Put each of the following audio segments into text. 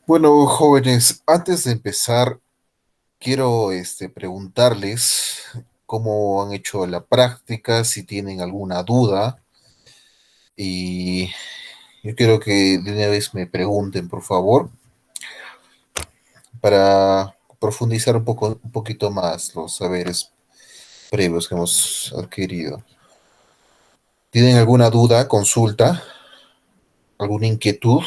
Bueno, jóvenes, antes de empezar, quiero preguntarles cómo han hecho la práctica, si tienen alguna duda, y yo quiero que de una vez me pregunten, por favor, para profundizar un poquito más los saberes previos que hemos adquirido. ¿Tienen alguna duda, consulta, alguna inquietud?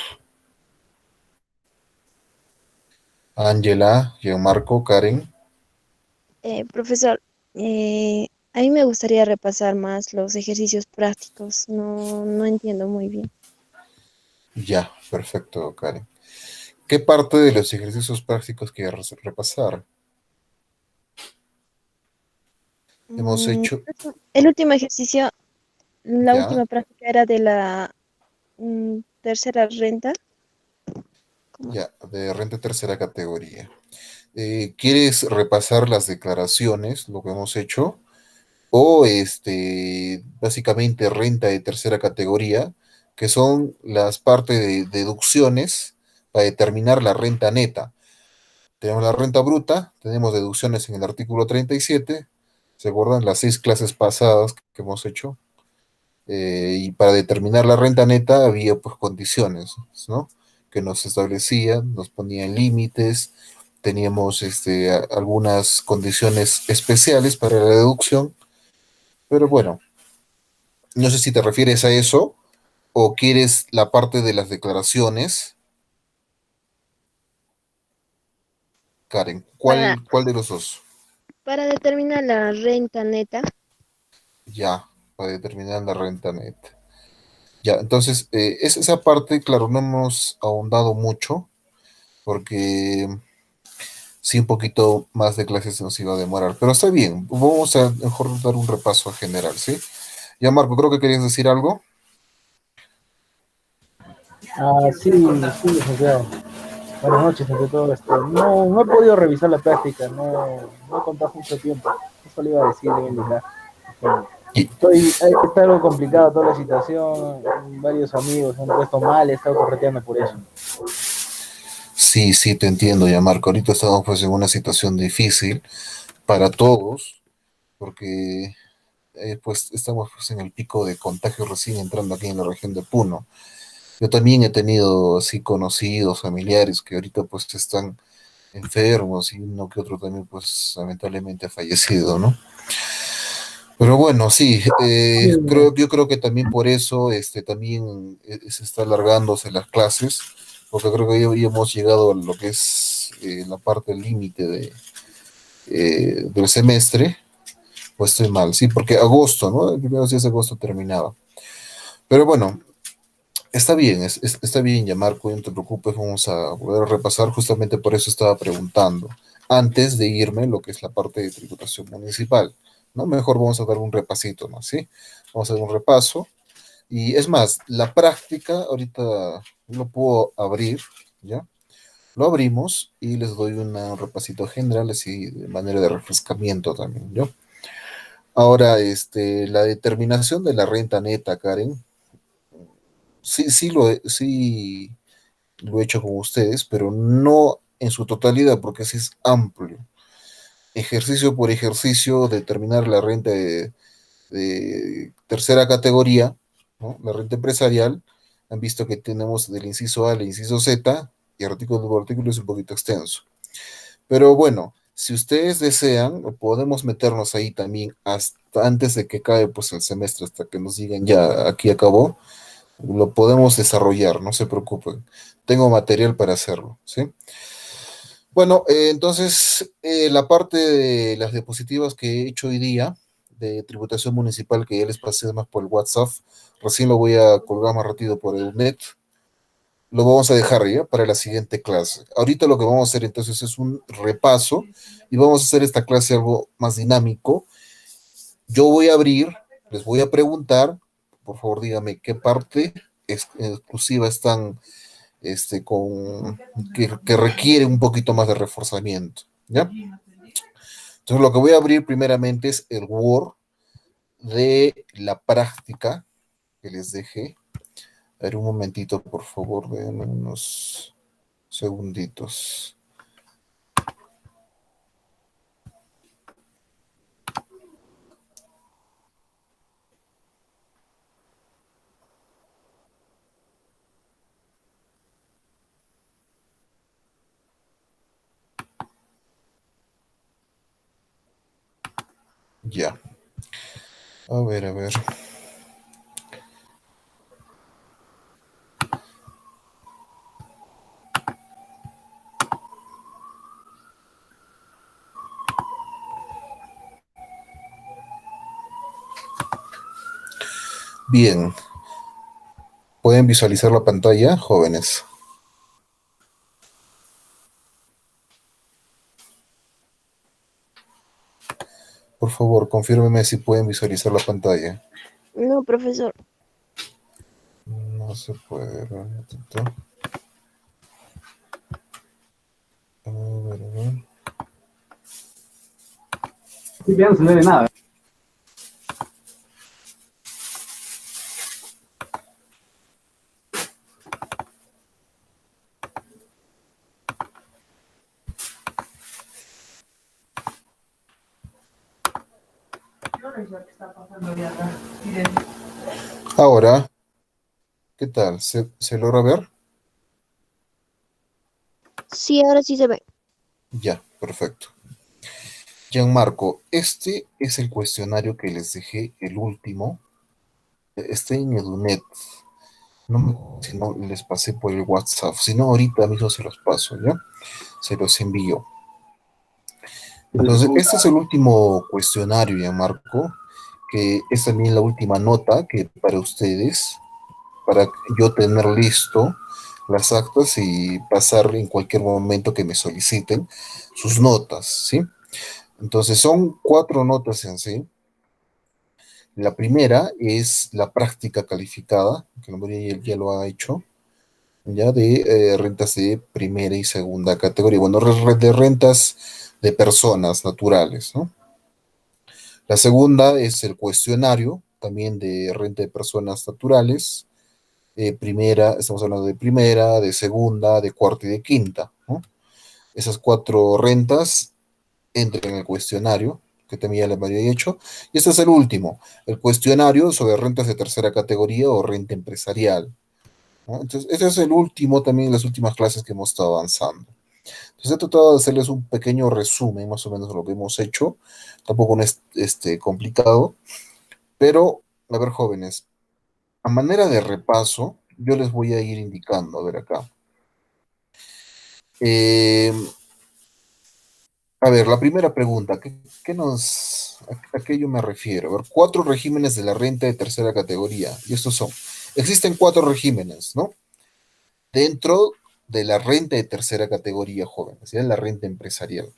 Ángela, Gianmarco, Karen. Profesor, a mí me gustaría repasar más los ejercicios prácticos. No entiendo muy bien. Ya, perfecto, Karen. ¿Qué parte de los ejercicios prácticos quieres repasar? Hemos Mm, hecho, el último ejercicio, la ya, última práctica era de la tercera renta. ¿Cómo es? ya, de renta tercera categoría. ¿Quieres repasar las declaraciones, lo que hemos hecho? O básicamente renta de tercera categoría, que son las partes de deducciones para determinar la renta neta. Tenemos la renta bruta, tenemos deducciones en el artículo 37. ¿Se acuerdan? Las 6 clases pasadas que hemos hecho. Y para determinar la renta neta había pues condiciones, ¿no? Que nos establecían, nos ponían límites, teníamos algunas condiciones especiales para la deducción, pero bueno, no sé si te refieres a eso o quieres la parte de las declaraciones, Karen. Para, ¿Cuál de los dos? para determinar la renta neta. Ya, para determinar la renta neta. Ya, entonces, esa parte, claro, no hemos ahondado mucho porque sí, un poquito más de clases nos iba a demorar, pero está bien, vamos a mejor dar un repaso general, ¿sí? Ya, Marco, creo que querías decir algo. Sí, sí, licenciado. Buenas noches, ante todo. No he podido revisar la práctica, no he contado mucho tiempo. Eso le iba a decir, de indicar. Y, Está algo complicado toda la situación. Varios amigos se han puesto mal, he estado correteando por eso. sí, sí, te entiendo ya, Marco. Ahorita estamos pues en una situación difícil para todos, porque pues estamos pues, en el pico de contagio recién entrando aquí en la región de Puno. Yo también he tenido así conocidos, familiares que ahorita pues están enfermos y uno que otro también pues lamentablemente ha fallecido, ¿no? Pero bueno, sí, yo creo que también por eso también se está alargándose las clases, porque creo que ya hemos llegado a lo que es la parte límite del semestre, pues estoy mal, sí, porque agosto, ¿no? El primero días de agosto terminaba. Pero bueno, está bien, está bien ya Marco, no te preocupes, vamos a volver a repasar, justamente por eso estaba preguntando, antes de irme lo que es la parte de tributación municipal, ¿no? Mejor vamos a dar un repasito, ¿no? ¿Sí? Vamos a dar un repaso. Y es más, la práctica, ahorita lo puedo abrir, ¿ya? Lo abrimos y les doy un repasito general, así de manera de refrescamiento también, ¿yo? Ahora, la determinación de la renta neta, Karen, sí lo he hecho con ustedes, pero no en su totalidad, porque sí es amplio. Ejercicio por ejercicio, determinar la renta de tercera categoría, ¿no? La renta empresarial. Han visto que tenemos del inciso A al inciso Z, y artículo por artículo es un poquito extenso. Pero bueno, si ustedes desean, podemos meternos ahí también hasta antes de que acabe pues, el semestre, hasta que nos digan ya aquí acabó. Lo podemos desarrollar, no se preocupen. Tengo material para hacerlo, ¿sí? Bueno, entonces la parte de las diapositivas que he hecho hoy día de tributación municipal que ya les pasé más por el WhatsApp, recién lo voy a colgar más rápido por el net, lo vamos a dejar ya para la siguiente clase. Ahorita lo que vamos a hacer entonces es un repaso y vamos a hacer esta clase algo más dinámico. Yo voy a abrir, les voy a preguntar, por favor dígame qué parte exclusiva están que requiere un poquito más de reforzamiento, ¿ya? Entonces lo que voy a abrir primeramente es el Word de la práctica que les dejé. A ver, un momentito, por favor, denme unos segunditos. Ya. A ver, a ver. Bien. ¿Pueden visualizar la pantalla, jóvenes? Por favor, confírmeme si pueden visualizar la pantalla. No, profesor. No se puede ver. A ver, a ver. Sí, ya no se le ve nada. Ahora, ¿qué tal? ¿Se logra ver? Sí, ahora sí se ve. Ya, perfecto. Gianmarco, este es el cuestionario que les dejé, el último. Está en Edunet. Si no, les pasé por el WhatsApp. Si no, ahorita mismo se los paso, ¿ya? Se los envío. Entonces, este es el último cuestionario, Gianmarco, que es también la última nota que para ustedes, para yo tener listo las actas y pasar en cualquier momento que me soliciten sus notas, ¿sí? Entonces, son 4 notas en sí. La primera es la práctica calificada, que la mayoría ya lo ha hecho, ya de rentas de primera y segunda categoría. Bueno, de rentas de personas naturales, ¿no? La segunda es el cuestionario, también de renta de personas naturales. Primera, estamos hablando de primera, de segunda, de cuarta y de quinta, ¿no? Esas 4 rentas entran en el cuestionario, que también ya les había hecho. Y este es el último, el cuestionario sobre rentas de tercera categoría o renta empresarial, ¿no? Entonces, este es el último también, las últimas clases que hemos estado avanzando. Entonces, he tratado de hacerles un pequeño resumen, más o menos, de lo que hemos hecho. Tampoco no es complicado, pero, a ver, jóvenes, a manera de repaso, yo les voy a ir indicando, a ver acá. Eh, a ver, la primera pregunta, a qué yo me refiero? A ver, 4 regímenes de la renta de tercera categoría. Y estos son, existen 4 regímenes, ¿no? Dentro de la renta de tercera categoría, jóvenes, ¿ya? La renta empresarial.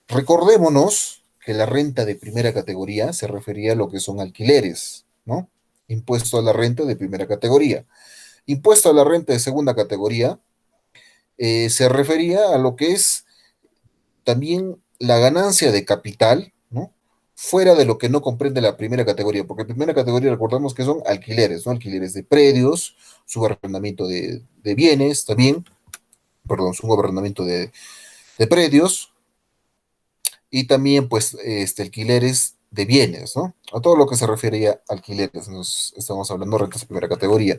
Recordémonos que la renta de primera categoría se refería a lo que son alquileres, ¿no? Impuesto a la renta de primera categoría. Impuesto a la renta de segunda categoría se refería a lo que es también la ganancia de capital, ¿no? Fuera de lo que no comprende la primera categoría, porque primera categoría recordamos que son alquileres, ¿no? Alquileres de predios, subarrendamiento de bienes también, perdón, subarrendamiento de predios y también pues alquileres de bienes, ¿no? A todo lo que se refiere a alquileres, nos estamos hablando de rentas de primera categoría.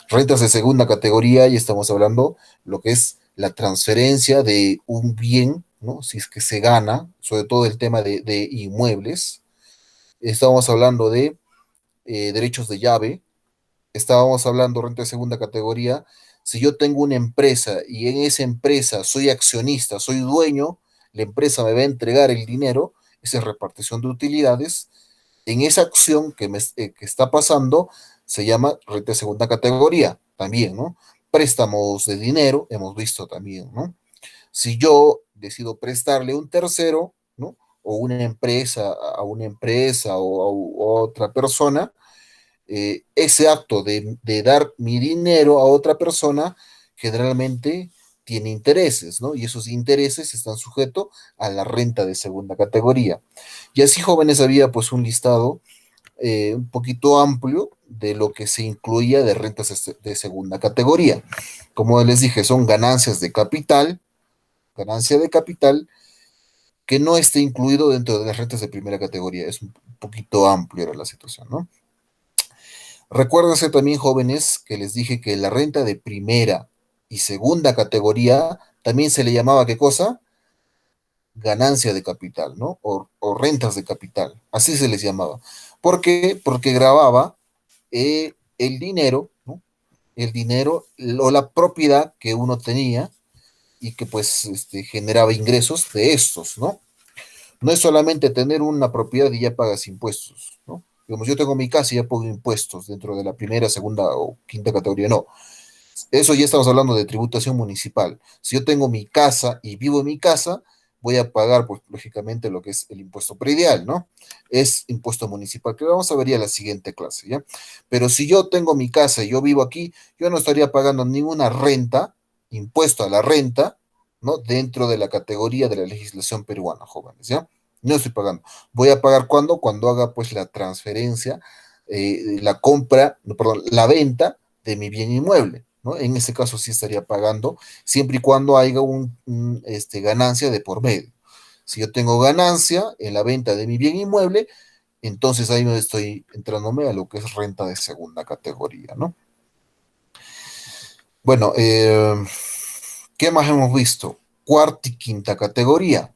Rentas de segunda categoría y estamos hablando lo que es la transferencia de un bien, ¿no? Si es que se gana, sobre todo el tema de inmuebles. Estamos hablando de derechos de llave, estábamos hablando de renta de segunda categoría. Si yo tengo una empresa y en esa empresa soy accionista, soy dueño, la empresa me va a entregar el dinero, esa es repartición de utilidades. En esa acción que está pasando se llama renta de segunda categoría también, ¿no? Préstamos de dinero, hemos visto también, ¿no? Si yo decido prestarle a un tercero, ¿no? O una empresa a una empresa o a otra persona, ese acto de dar mi dinero a otra persona generalmente tiene intereses, ¿no? Y esos intereses están sujetos a la renta de segunda categoría. Y así, jóvenes, había pues un listado un poquito amplio de lo que se incluía de rentas de segunda categoría. Como les dije, son ganancia de capital que no esté incluido dentro de las rentas de primera categoría. Es un poquito amplio era la situación, ¿no? Recuérdense también, jóvenes, que les dije que la renta de primera y segunda categoría también se le llamaba, ¿qué cosa? Ganancia de capital, ¿no? O rentas de capital, así se les llamaba. ¿Por qué? Porque grababa el dinero, ¿no? El dinero o la propiedad que uno tenía y que pues generaba ingresos de estos, ¿no? No es solamente tener una propiedad y ya pagas impuestos, ¿no? Digamos, yo tengo mi casa y ya pago impuestos dentro de la primera, segunda o quinta categoría, no. Eso ya estamos hablando de tributación municipal. Si yo tengo mi casa y vivo en mi casa, voy a pagar, pues, lógicamente, lo que es el impuesto predial, ¿no? Es impuesto municipal, que vamos a ver ya en la siguiente clase, ¿ya? Pero si yo tengo mi casa y yo vivo aquí, yo no estaría pagando ninguna renta, impuesto a la renta, ¿no? Dentro de la categoría de la legislación peruana, jóvenes, ¿ya? No estoy pagando. Voy a pagar cuando, cuando haga, pues, la transferencia, la compra, no, perdón, la venta de mi bien inmueble, ¿no? En ese caso sí estaría pagando, siempre y cuando haya ganancia de por medio. Si yo tengo ganancia en la venta de mi bien inmueble, entonces ahí me estoy entrándome a lo que es renta de segunda categoría, ¿no? Bueno, ¿qué más hemos visto? Cuarta y quinta categoría.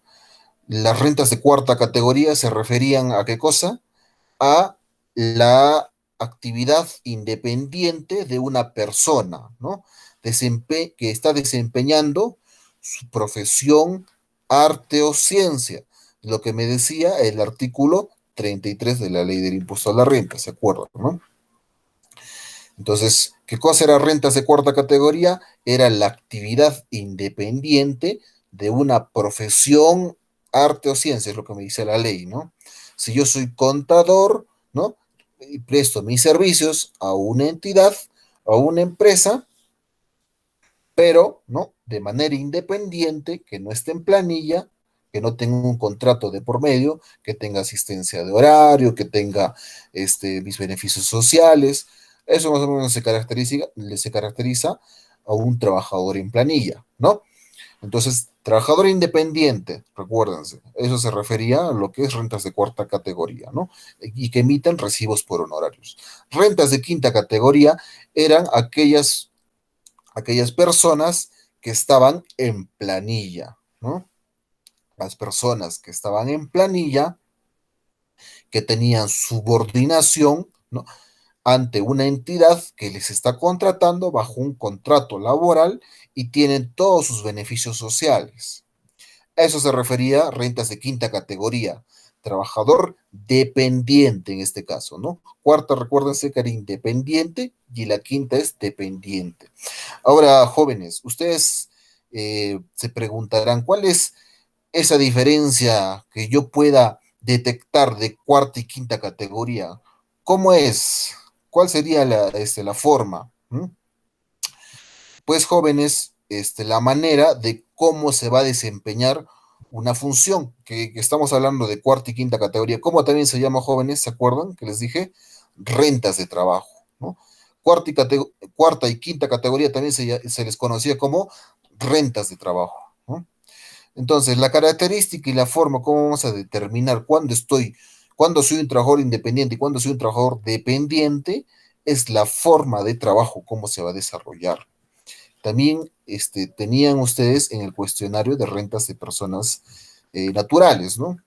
Las rentas de cuarta categoría se referían a qué cosa? A la actividad independiente de una persona, ¿no? Que está desempeñando su profesión, arte o ciencia. Lo que me decía el artículo 33 de la ley del impuesto a la renta, ¿se acuerdan, no? Entonces, ¿qué cosa era rentas de cuarta categoría? Era la actividad independiente de una profesión, arte o ciencia, es lo que me dice la ley, ¿no? Si yo soy contador, ¿no? Y presto mis servicios a una entidad, a una empresa, pero, ¿no? De manera independiente, que no esté en planilla, que no tenga un contrato de por medio, que tenga asistencia de horario, que tenga mis beneficios sociales. Eso más o menos se caracteriza a un trabajador en planilla, ¿no? Entonces, trabajador independiente, recuérdense, eso se refería a lo que es rentas de cuarta categoría, ¿no? Y que emiten recibos por honorarios. Rentas de quinta categoría eran aquellas personas que estaban en planilla, ¿no? Las personas que estaban en planilla, que tenían subordinación, ¿no? Ante una entidad que les está contratando bajo un contrato laboral y tienen todos sus beneficios sociales. Eso se refería a rentas de quinta categoría, trabajador dependiente en este caso, ¿no? Cuarta, recuérdense que era independiente y la quinta es dependiente. Ahora, jóvenes, ustedes se preguntarán, ¿cuál es esa diferencia que yo pueda detectar de cuarta y quinta categoría? ¿Cómo es? ¿Cuál sería la forma? ¿Mm? Pues, jóvenes, la manera de cómo se va a desempeñar una función, que estamos hablando de cuarta y quinta categoría. ¿Cómo también se llama, jóvenes? ¿Se acuerdan que les dije? Rentas de trabajo, ¿no? Cuarta y quinta categoría también se les conocía como rentas de trabajo, ¿no? Entonces, la característica y la forma, ¿cómo vamos a determinar cuándo soy un trabajador independiente y cuándo soy un trabajador dependiente? Es la forma de trabajo, cómo se va a desarrollar. También tenían ustedes en el cuestionario de rentas de personas naturales, ¿no?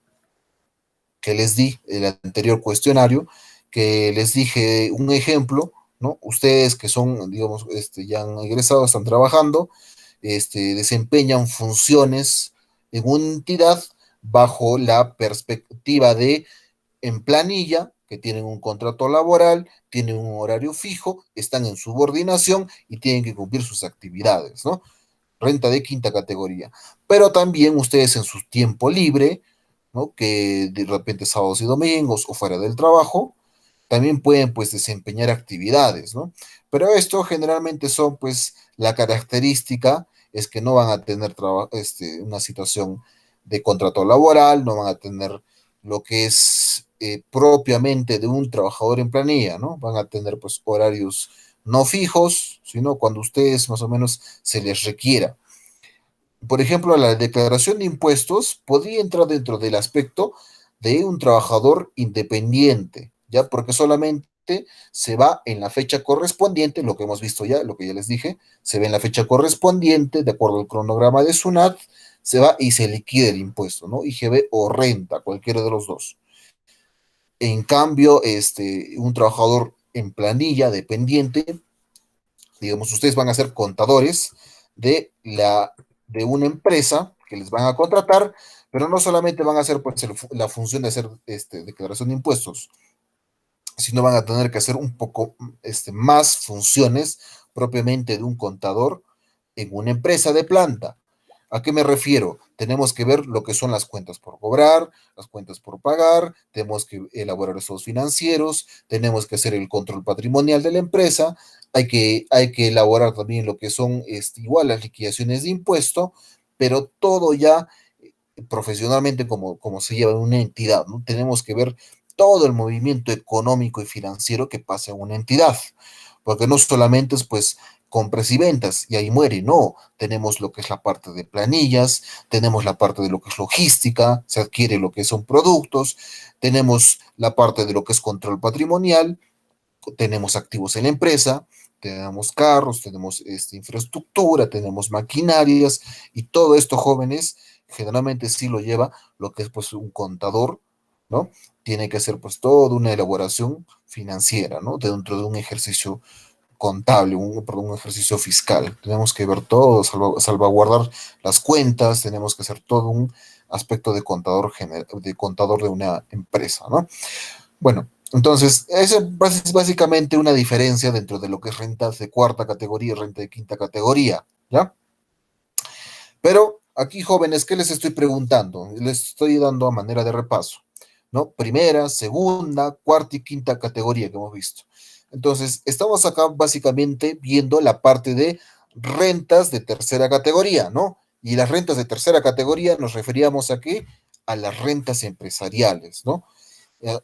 Que les di el anterior cuestionario, que les dije un ejemplo, ¿no? Ustedes que son, digamos, ya han egresado, están trabajando, desempeñan funciones en una entidad bajo la perspectiva de en planilla, que tienen un contrato laboral, tienen un horario fijo, están en subordinación y tienen que cumplir sus actividades, ¿no? Renta de quinta categoría. Pero también ustedes en su tiempo libre, ¿no? Que de repente sábados y domingos o fuera del trabajo, también pueden pues desempeñar actividades, ¿no? Pero esto generalmente son pues la característica es que no van a tener una situación de contrato laboral, no van a tener lo que es propiamente de un trabajador en planilla, ¿no? Van a tener pues horarios no fijos, sino cuando ustedes más o menos se les requiera. Por ejemplo, la declaración de impuestos podría entrar dentro del aspecto de un trabajador independiente, ¿ya? Porque solamente se va en la fecha correspondiente, lo que hemos visto ya, lo que ya les dije, se ve en la fecha correspondiente, de acuerdo al cronograma de SUNAT, se va y se liquida el impuesto, ¿no? IGB o renta, cualquiera de los dos. En cambio, un trabajador en planilla dependiente, digamos, ustedes van a ser contadores de, de una empresa que les van a contratar, pero no solamente van a hacer pues, la función de hacer declaración de impuestos, sino van a tener que hacer un poco más funciones propiamente de un contador en una empresa de planta. ¿A qué me refiero? Tenemos que ver lo que son las cuentas por cobrar, las cuentas por pagar, tenemos que elaborar estados financieros, tenemos que hacer el control patrimonial de la empresa, hay que elaborar también lo que son igual las liquidaciones de impuesto, pero todo ya profesionalmente como se lleva en una entidad, ¿no? Tenemos que ver todo el movimiento económico y financiero que pasa en una entidad, porque no solamente es pues compras y ventas y ahí muere, no, tenemos lo que es la parte de planillas, tenemos la parte de lo que es logística, se adquiere lo que son productos, tenemos la parte de lo que es control patrimonial, tenemos activos en la empresa, tenemos carros, tenemos infraestructura, tenemos maquinarias y todo esto, jóvenes, generalmente sí lo lleva lo que es pues un contador, ¿no? Tiene que hacer pues toda una elaboración financiera, ¿no? Dentro de un ejercicio contable, perdón, un ejercicio fiscal. Tenemos que ver todo, salvaguardar las cuentas, tenemos que hacer todo un aspecto de contador, de contador de una empresa, ¿no? Bueno, entonces, eso es básicamente una diferencia dentro de lo que es rentas de cuarta categoría y renta de quinta categoría, ¿ya? Pero aquí, jóvenes, ¿qué les estoy preguntando? Les estoy dando a manera de repaso, ¿no? Primera, segunda, cuarta y quinta categoría que hemos visto. Entonces, estamos acá básicamente viendo la parte de rentas de tercera categoría, ¿no? Y las rentas de tercera categoría nos referíamos aquí a las rentas empresariales, ¿no?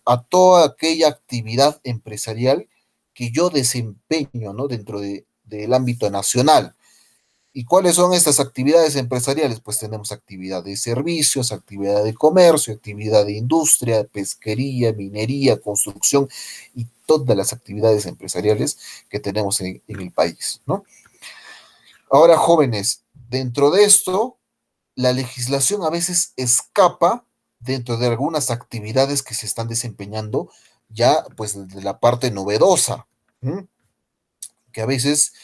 A toda aquella actividad empresarial que yo desempeño, ¿no? Dentro del ámbito nacional. ¿Y cuáles son estas actividades empresariales? Pues tenemos actividad de servicios, actividad de comercio, actividad de industria, pesquería, minería, construcción y todas las actividades empresariales que tenemos en el país, ¿no? Ahora, jóvenes, dentro de esto, la legislación a veces escapa dentro de algunas actividades que se están desempeñando ya pues de la parte novedosa, ¿m? Que a veces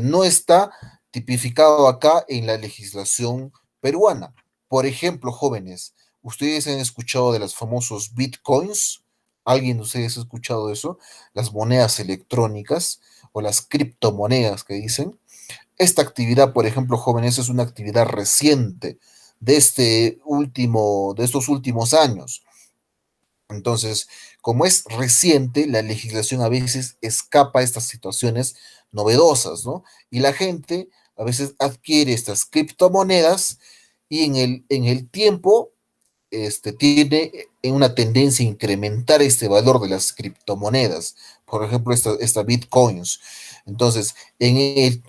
no está tipificado acá en la legislación peruana. Por ejemplo, jóvenes, ¿ustedes han escuchado de los famosos bitcoins? ¿Alguien de ustedes ha escuchado eso? Las monedas electrónicas o las criptomonedas que dicen. Esta actividad, por ejemplo, jóvenes, es una actividad reciente de estos últimos años. Entonces, como es reciente, la legislación a veces escapa a estas situaciones novedosas, ¿no? Y la gente a veces adquiere estas criptomonedas y en el tiempo tiene una tendencia a incrementar este valor de las criptomonedas. Por ejemplo, esta bitcoins. Entonces,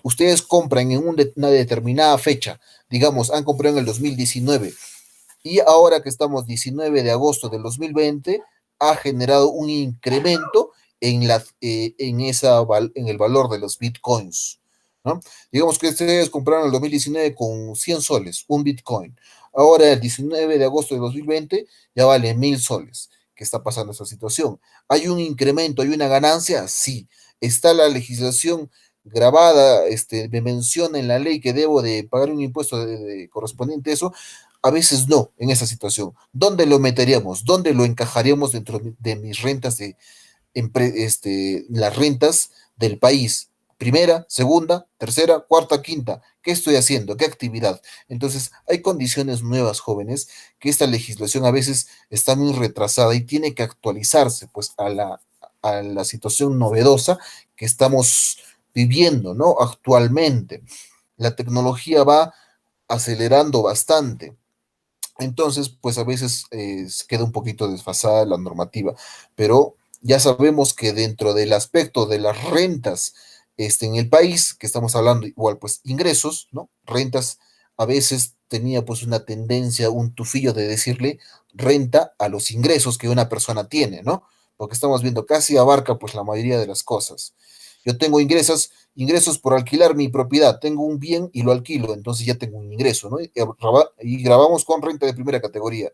ustedes compran en una determinada fecha, digamos, han comprado en el 2019 y ahora que estamos 19 de agosto del 2020, ha generado un incremento en el valor de los bitcoins, ¿no? Digamos que ustedes compraron en el 2019 con 100 soles, un bitcoin. Ahora, el 19 de agosto de 2020, ya vale 1000 soles. ¿Qué está pasando esa situación? ¿Hay un incremento, hay una ganancia? Sí. ¿Está la legislación grabada, me menciona en la ley que debo de pagar un impuesto correspondiente a eso? A veces no, en esa situación. ¿Dónde lo meteríamos? ¿Dónde lo encajaríamos dentro de mis rentas las rentas del país? Primera, segunda, tercera, cuarta, quinta. ¿Qué estoy haciendo? ¿Qué actividad? Entonces, hay condiciones nuevas, jóvenes, que esta legislación a veces está muy retrasada y tiene que actualizarse, pues, a la situación novedosa que estamos viviendo, ¿no? Actualmente. La tecnología va acelerando bastante. Entonces, pues a veces queda un poquito desfasada la normativa, pero ya sabemos que dentro del aspecto de las rentas en el país, que estamos hablando igual, pues ingresos, ¿no? Rentas a veces tenía pues una tendencia, un tufillo de decirle renta a los ingresos que una persona tiene, ¿no? Porque estamos viendo casi abarca pues la mayoría de las cosas. Yo tengo ingresos por alquilar mi propiedad, tengo un bien y lo alquilo, entonces ya tengo un ingreso, ¿no? Y grabamos con renta de primera categoría.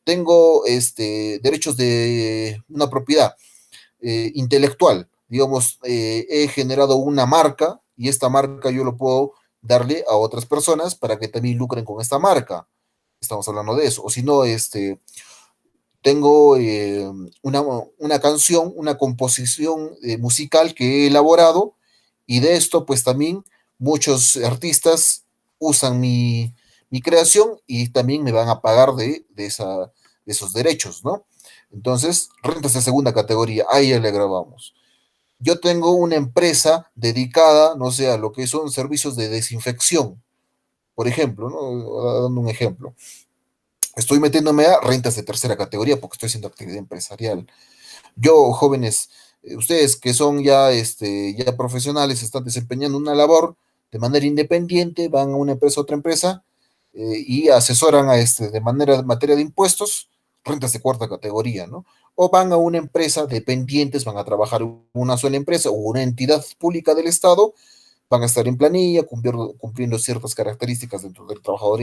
Tengo derechos de una propiedad intelectual, digamos, he generado una marca y esta marca yo lo puedo darle a otras personas para que también lucren con esta marca. Estamos hablando de eso. O si no, tengo una canción, una composición musical que he elaborado y de esto pues también muchos artistas usan mi creación y también me van a pagar de esos derechos, ¿no? Entonces, rentas de segunda categoría, ahí ya le grabamos. Yo tengo una empresa dedicada, no sé, a lo que son servicios de desinfección, por ejemplo, ¿no? Dando un ejemplo. Estoy metiéndome a rentas de tercera categoría porque estoy haciendo actividad empresarial. Yo, jóvenes, ustedes que son ya, ya profesionales, están desempeñando una labor de manera independiente, van a una empresa a otra empresa y asesoran de manera, materia de impuestos, rentas de cuarta categoría, ¿no? O van a una empresa dependientes, van a trabajar en una sola empresa o una entidad pública del Estado, van a estar en planilla, cumpliendo ciertas características dentro del trabajador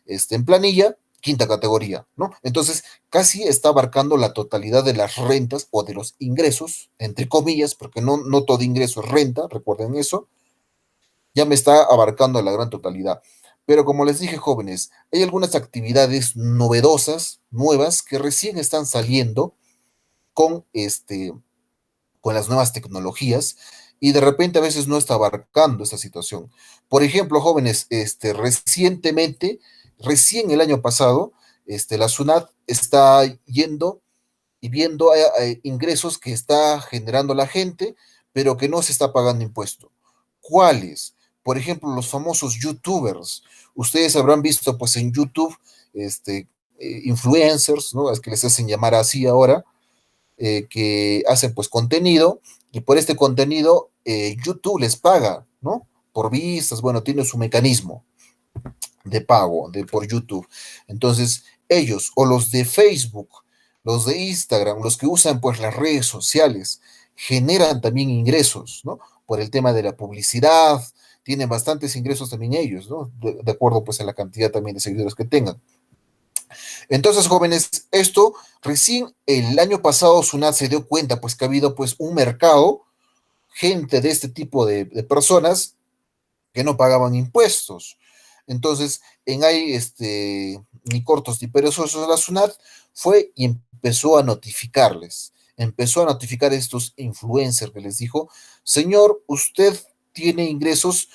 en planilla, quinta categoría, ¿no? Entonces, casi está abarcando la totalidad de las rentas o de los ingresos, entre comillas, porque no todo ingreso es renta, recuerden eso, ya me está abarcando la gran totalidad. Pero como les dije, jóvenes, hay algunas actividades novedosas, nuevas, que recién están saliendo con, con las nuevas tecnologías y de repente a veces no está abarcando esta situación. Por ejemplo, jóvenes, recientemente, recién el año pasado, la SUNAT está yendo y viendo ingresos que está generando la gente, pero que no se está pagando impuesto. ¿Cuáles? Por ejemplo, los famosos youtubers. Ustedes habrán visto pues en YouTube influencers, ¿no? Es que les hacen llamar así ahora, que hacen pues contenido y por este contenido YouTube les paga, ¿no? Por vistas, bueno, tiene su mecanismo de pago por YouTube. Entonces, ellos o los de Facebook, los de Instagram, los que usan pues las redes sociales, generan también ingresos, ¿no? Por el tema de la publicidad, tienen bastantes ingresos también ellos, ¿no? De acuerdo pues a la cantidad también de seguidores que tengan. Entonces, jóvenes, esto recién el año pasado SUNAT se dio cuenta pues que ha habido pues un mercado, gente de este tipo de personas que no pagaban impuestos. Entonces, en ahí, ni cortos ni perezosos, la SUNAT fue y empezó a notificar a estos influencers que les dijo, señor, usted tiene ingresos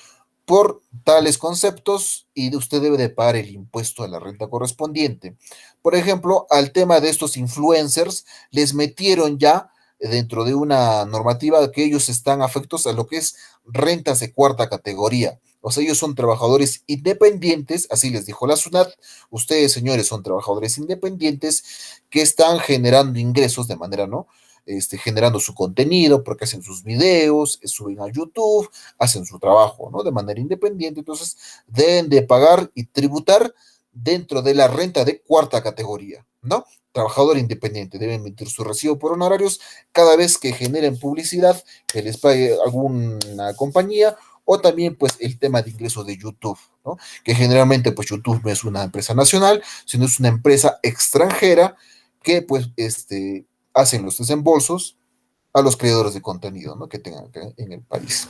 por tales conceptos y usted debe de pagar el impuesto a la renta correspondiente. Por ejemplo, al tema de estos influencers, les metieron ya dentro de una normativa que ellos están afectos a lo que es rentas de cuarta categoría. O sea, ellos son trabajadores independientes, así les dijo la SUNAT. Ustedes, señores, son trabajadores independientes que están generando ingresos de manera, ¿no? Generando su contenido, porque hacen sus videos, suben a YouTube, hacen su trabajo, ¿no? De manera independiente. Entonces, deben de pagar y tributar dentro de la renta de cuarta categoría, ¿no? Trabajador independiente, deben emitir su recibo por honorarios cada vez que generen publicidad que les pague alguna compañía o también pues el tema de ingresos de YouTube, ¿no? Que generalmente pues YouTube no es una empresa nacional, sino es una empresa extranjera que pues hacen los desembolsos a los creadores de contenido, ¿no? Que tengan acá en el país.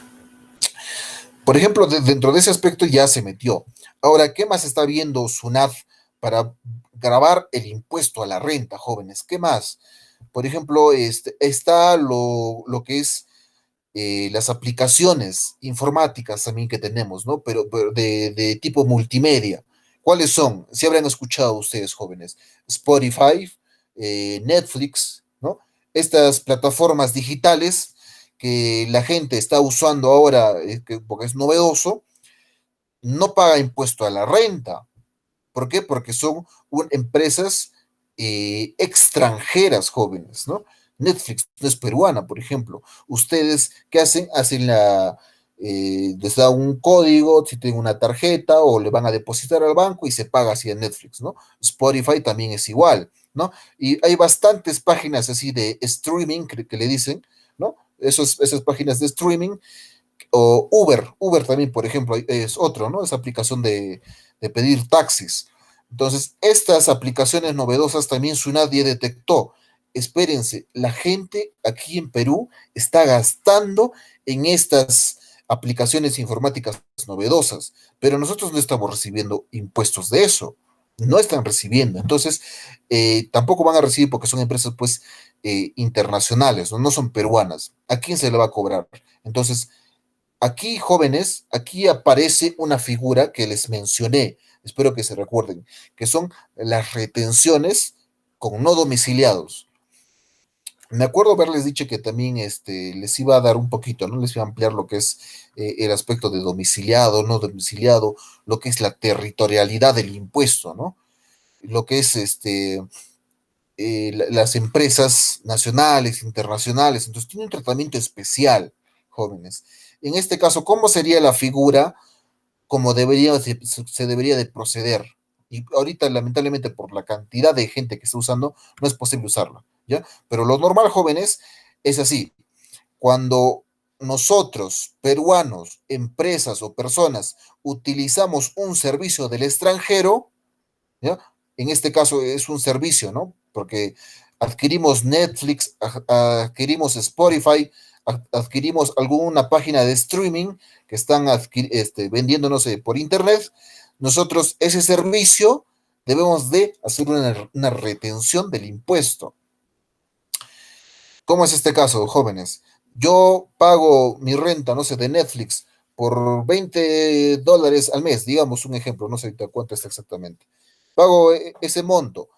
Por ejemplo, dentro de ese aspecto ya se metió. Ahora, ¿qué más está viendo SUNAT para grabar el impuesto a la renta, jóvenes? ¿Qué más? Por ejemplo, está lo que es las aplicaciones informáticas también que tenemos, ¿no? Pero de tipo multimedia. ¿Cuáles son? Si habrán escuchado ustedes, jóvenes. Spotify, Netflix, ¿no? Estas plataformas digitales que la gente está usando ahora porque es novedoso, no paga impuesto a la renta, ¿Por qué? Porque son empresas extranjeras, jóvenes, ¿no? Netflix no es peruana, por ejemplo. ¿Ustedes qué hacen? Les da un código, si tienen una tarjeta o le van a depositar al banco y se paga así en Netflix, ¿no? Spotify también es igual, ¿no? Y hay bastantes páginas así de streaming que le dicen, ¿no? Esas páginas de streaming o Uber también, por ejemplo, es otro, ¿no? Esa aplicación de pedir taxis. Entonces, estas aplicaciones novedosas también nadie detectó. Espérense, la gente aquí en Perú está gastando en estas aplicaciones informáticas novedosas, pero nosotros no estamos recibiendo impuestos de eso. No están recibiendo. Entonces, tampoco van a recibir porque son empresas, pues, internacionales, ¿no? No son peruanas. ¿A quién se le va a cobrar? Entonces, aquí, jóvenes, aquí aparece una figura que les mencioné, espero que se recuerden, que son las retenciones con no domiciliados. Me acuerdo haberles dicho que también les iba a dar un poquito, ¿no? Les iba a ampliar lo que es el aspecto de domiciliado, no domiciliado, lo que es la territorialidad del impuesto, ¿no? Lo que es las empresas nacionales, internacionales, entonces tiene un tratamiento especial, jóvenes. En este caso, ¿cómo sería la figura como se debería de proceder? Y ahorita, lamentablemente, por la cantidad de gente que está usando, no es posible usarla, ¿ya? Pero lo normal, jóvenes, es así. Cuando nosotros, peruanos, empresas o personas, utilizamos un servicio del extranjero, ¿ya? En este caso es un servicio, ¿no? Porque adquirimos Netflix, adquirimos Spotify, adquirimos alguna página de streaming que están vendiéndonos por internet. Nosotros ese servicio debemos de hacer una retención del impuesto. ¿Cómo es este caso, jóvenes? Yo pago mi renta, no sé, de Netflix por $20 al mes, digamos un ejemplo, no sé cuánto está exactamente. Pago ese monto.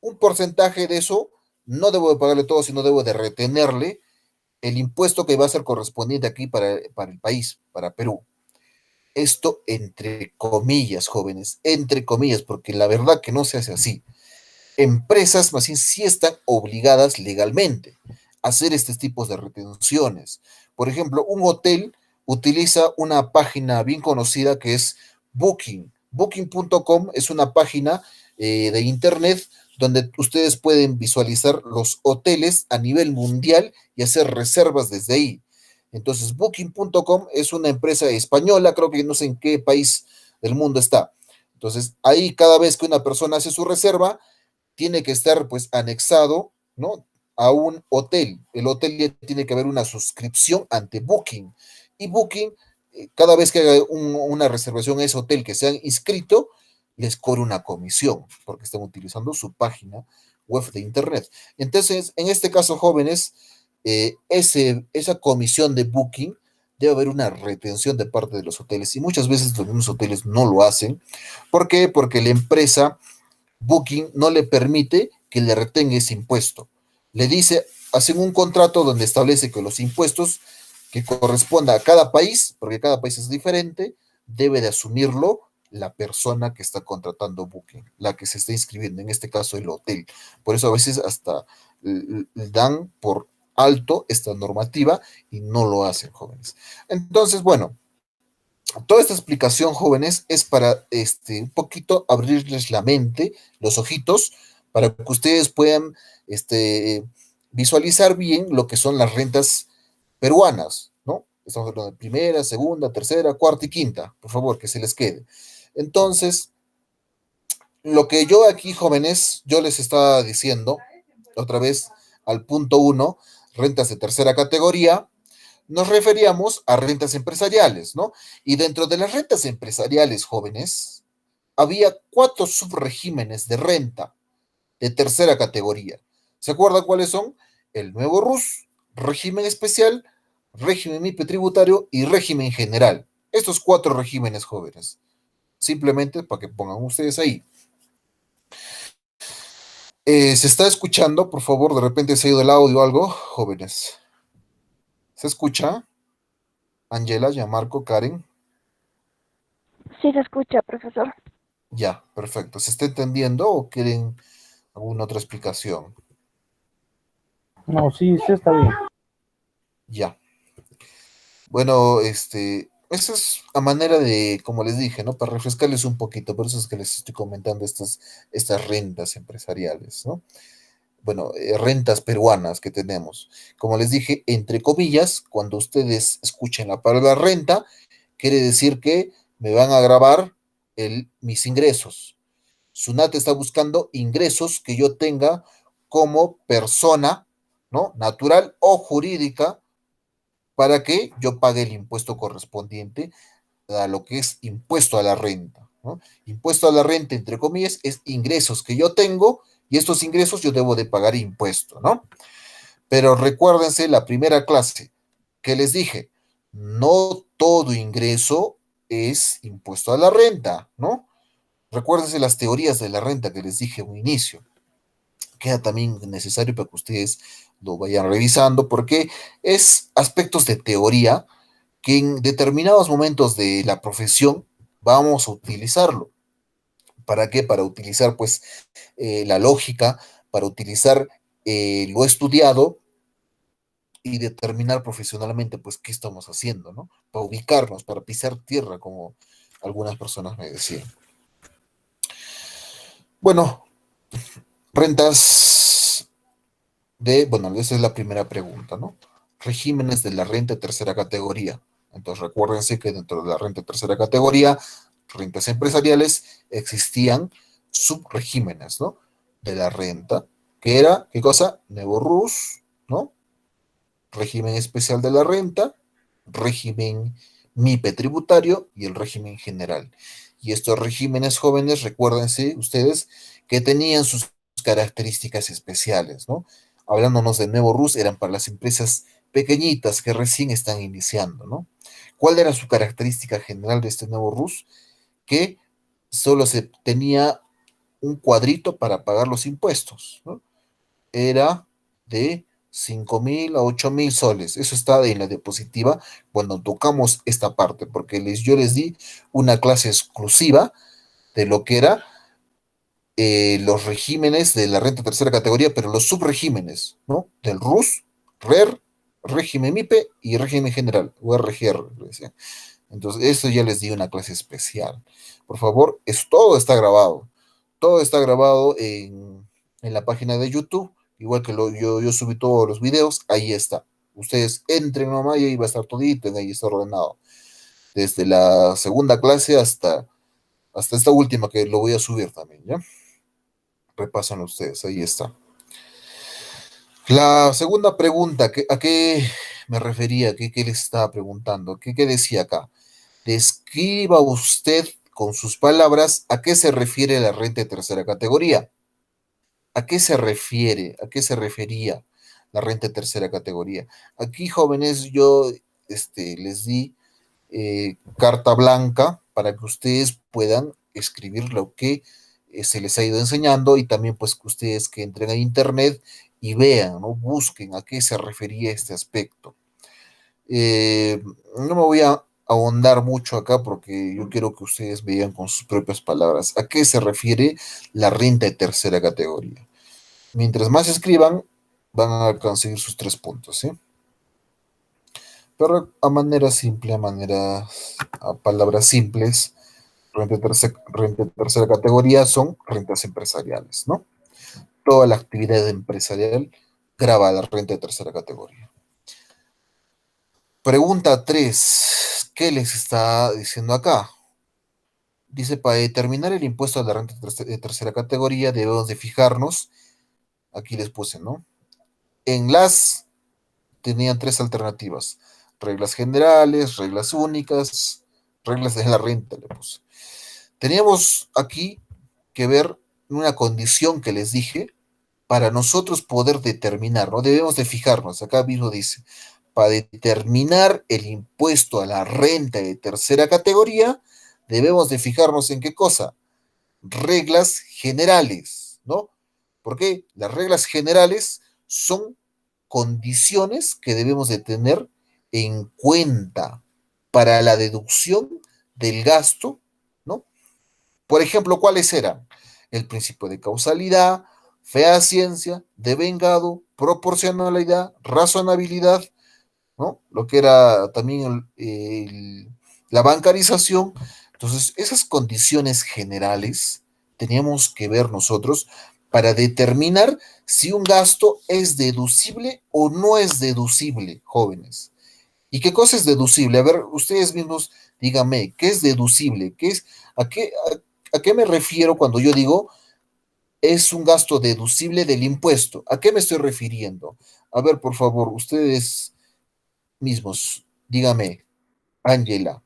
Un porcentaje de eso no debo de pagarle todo, sino debo de retenerle el impuesto que va a ser correspondiente aquí para el país, para Perú. Esto entre comillas, jóvenes, entre comillas, porque la verdad que no se hace así. Empresas más bien sí están obligadas legalmente a hacer estos tipos de retenciones. Por ejemplo, un hotel utiliza una página bien conocida que es Booking. Booking.com es una página de internet donde ustedes pueden visualizar los hoteles a nivel mundial y hacer reservas desde ahí. Entonces, Booking.com es una empresa española, creo que no sé en qué país del mundo está. Entonces, ahí cada vez que una persona hace su reserva, tiene que estar pues anexado, ¿no? A un hotel. El hotel ya tiene que haber una suscripción ante Booking. Y Booking, cada vez que haga una reservación a ese hotel que se han inscrito, les cobra una comisión, porque están utilizando su página web de internet. Entonces, en este caso, jóvenes, esa comisión de Booking debe haber una retención de parte de los hoteles. Y muchas veces los mismos hoteles no lo hacen. ¿Por qué? Porque la empresa Booking no le permite que le retenga ese impuesto. Le dice, hacen un contrato donde establece que los impuestos que corresponda a cada país, porque cada país es diferente, debe de asumirlo la persona que está contratando Booking, la que se está inscribiendo, en este caso el hotel. Por eso a veces hasta dan por alto esta normativa y no lo hacen, jóvenes. Entonces, bueno, toda esta explicación, jóvenes, es para un poquito abrirles la mente, los ojitos, para que ustedes puedan visualizar bien lo que son las rentas peruanas, ¿no? Estamos hablando de primera, segunda, tercera, cuarta y quinta, por favor, que se les quede. Entonces, lo que yo aquí, jóvenes, yo les estaba diciendo, otra vez al punto uno, rentas de tercera categoría, nos referíamos a rentas empresariales, ¿no? Y dentro de las rentas empresariales, jóvenes, había 4 subregímenes de renta de tercera categoría. ¿Se acuerdan cuáles son? El nuevo RUS, régimen especial, régimen MIPE tributario y régimen general. Estos 4 regímenes, jóvenes. Simplemente para que pongan ustedes ahí. ¿Se está escuchando? Por favor, de repente se ha ido el audio o algo, jóvenes. ¿Se escucha? Angela, Gianmarco, Karen. Sí se escucha, profesor. Ya, perfecto. ¿Se está entendiendo o quieren alguna otra explicación? No, sí, sí está bien. Ya. Bueno, esa es a manera de, como les dije, ¿no? Para refrescarles un poquito, por eso es que les estoy comentando estas rentas empresariales, ¿no? Bueno, rentas peruanas que tenemos. Como les dije, entre comillas, cuando ustedes escuchen la palabra renta, quiere decir que me van a grabar mis ingresos. SUNAT está buscando ingresos que yo tenga como persona, ¿no? Natural o jurídica para que yo pague el impuesto correspondiente a lo que es impuesto a la renta, ¿no? Impuesto a la renta, entre comillas, es ingresos que yo tengo y estos ingresos yo debo de pagar impuesto, ¿no? Pero recuérdense la primera clase que les dije, no todo ingreso es impuesto a la renta, ¿no? Recuérdense las teorías de la renta que les dije a un inicio. Queda también necesario para que ustedes lo vayan revisando porque es aspectos de teoría que en determinados momentos de la profesión vamos a utilizarlo. ¿Para qué? Para utilizar pues la lógica, para utilizar lo estudiado y determinar profesionalmente pues qué estamos haciendo, ¿no? Para ubicarnos, para pisar tierra, como algunas personas me decían. Bueno, rentas bueno, esa es la primera pregunta, ¿no? Regímenes de la renta de tercera categoría. Entonces, recuérdense que dentro de la renta de tercera categoría, rentas empresariales, existían subregímenes, ¿no? De la renta, que era, ¿qué cosa? Nuevo RUS, ¿no? Régimen especial de la renta, régimen MIPE tributario y el régimen general. Y estos regímenes jóvenes, recuérdense ustedes, que tenían sus características especiales, ¿no? Hablándonos de nuevo RUS, eran para las empresas pequeñitas que recién están iniciando, ¿no? ¿Cuál era su característica general de este nuevo RUS? Que solo se tenía un cuadrito para pagar los impuestos, ¿no? Era de 5.000 a 8.000 soles. Eso está en la diapositiva cuando tocamos esta parte, porque yo les di una clase exclusiva de lo que era los regímenes de la renta tercera categoría, pero los subregímenes, ¿no? Del RUS, RER, régimen MIPE y régimen general, o RGR, le decía. Entonces, eso ya les di una clase especial. Por favor, todo está grabado. Todo está grabado en la página de YouTube. Igual que yo subí todos los videos, ahí está. Ustedes entren nomás y ahí va a estar todito, ahí está ordenado. Desde la segunda clase hasta esta última que lo voy a subir también, ¿ya? Repasan ustedes, ahí está. La segunda pregunta, ¿a qué me refería? ¿Qué les estaba preguntando? ¿Qué decía acá? Describa usted con sus palabras a qué se refiere la renta de tercera categoría. ¿A qué se refiere? ¿A qué se refería la renta de tercera categoría? Aquí, jóvenes, yo les di carta blanca para que ustedes puedan escribir lo que se les ha ido enseñando y también pues que ustedes que entren a internet y vean, ¿no? Busquen a qué se refería este aspecto. No me voy a ahondar mucho acá porque yo quiero que ustedes vean con sus propias palabras a qué se refiere la renta de tercera categoría. Mientras más escriban, van a conseguir sus 3 puntos, ¿sí? Pero a manera simple, a palabras simples, renta de tercera categoría son rentas empresariales, ¿no? Toda la actividad empresarial graba la renta de tercera categoría. Pregunta 3. ¿Qué les está diciendo acá? Dice, para determinar el impuesto a la renta de tercera categoría debemos de fijarnos, aquí les puse, ¿no? Tenían 3 alternativas, reglas generales, reglas únicas, reglas de la renta, le puse. Teníamos aquí que ver una condición que les dije para nosotros poder determinar, ¿no? Debemos de fijarnos, acá mismo dice, para determinar el impuesto a la renta de tercera categoría, debemos de fijarnos en qué cosa, reglas generales, ¿no? Porque las reglas generales son condiciones que debemos de tener en cuenta para la deducción del gasto, ¿no? Por ejemplo, ¿cuáles eran? El principio de causalidad, fehaciencia, devengado, proporcionalidad, razonabilidad, ¿no? Lo que era también la bancarización. Entonces, esas condiciones generales teníamos que ver nosotros para determinar si un gasto es deducible o no es deducible, jóvenes. ¿Y qué cosa es deducible? A ver, ustedes mismos díganme, ¿qué es deducible? ¿A qué me refiero cuando yo digo es un gasto deducible del impuesto? ¿A qué me estoy refiriendo? A ver, por favor, ustedes mismos, dígame, Ángela,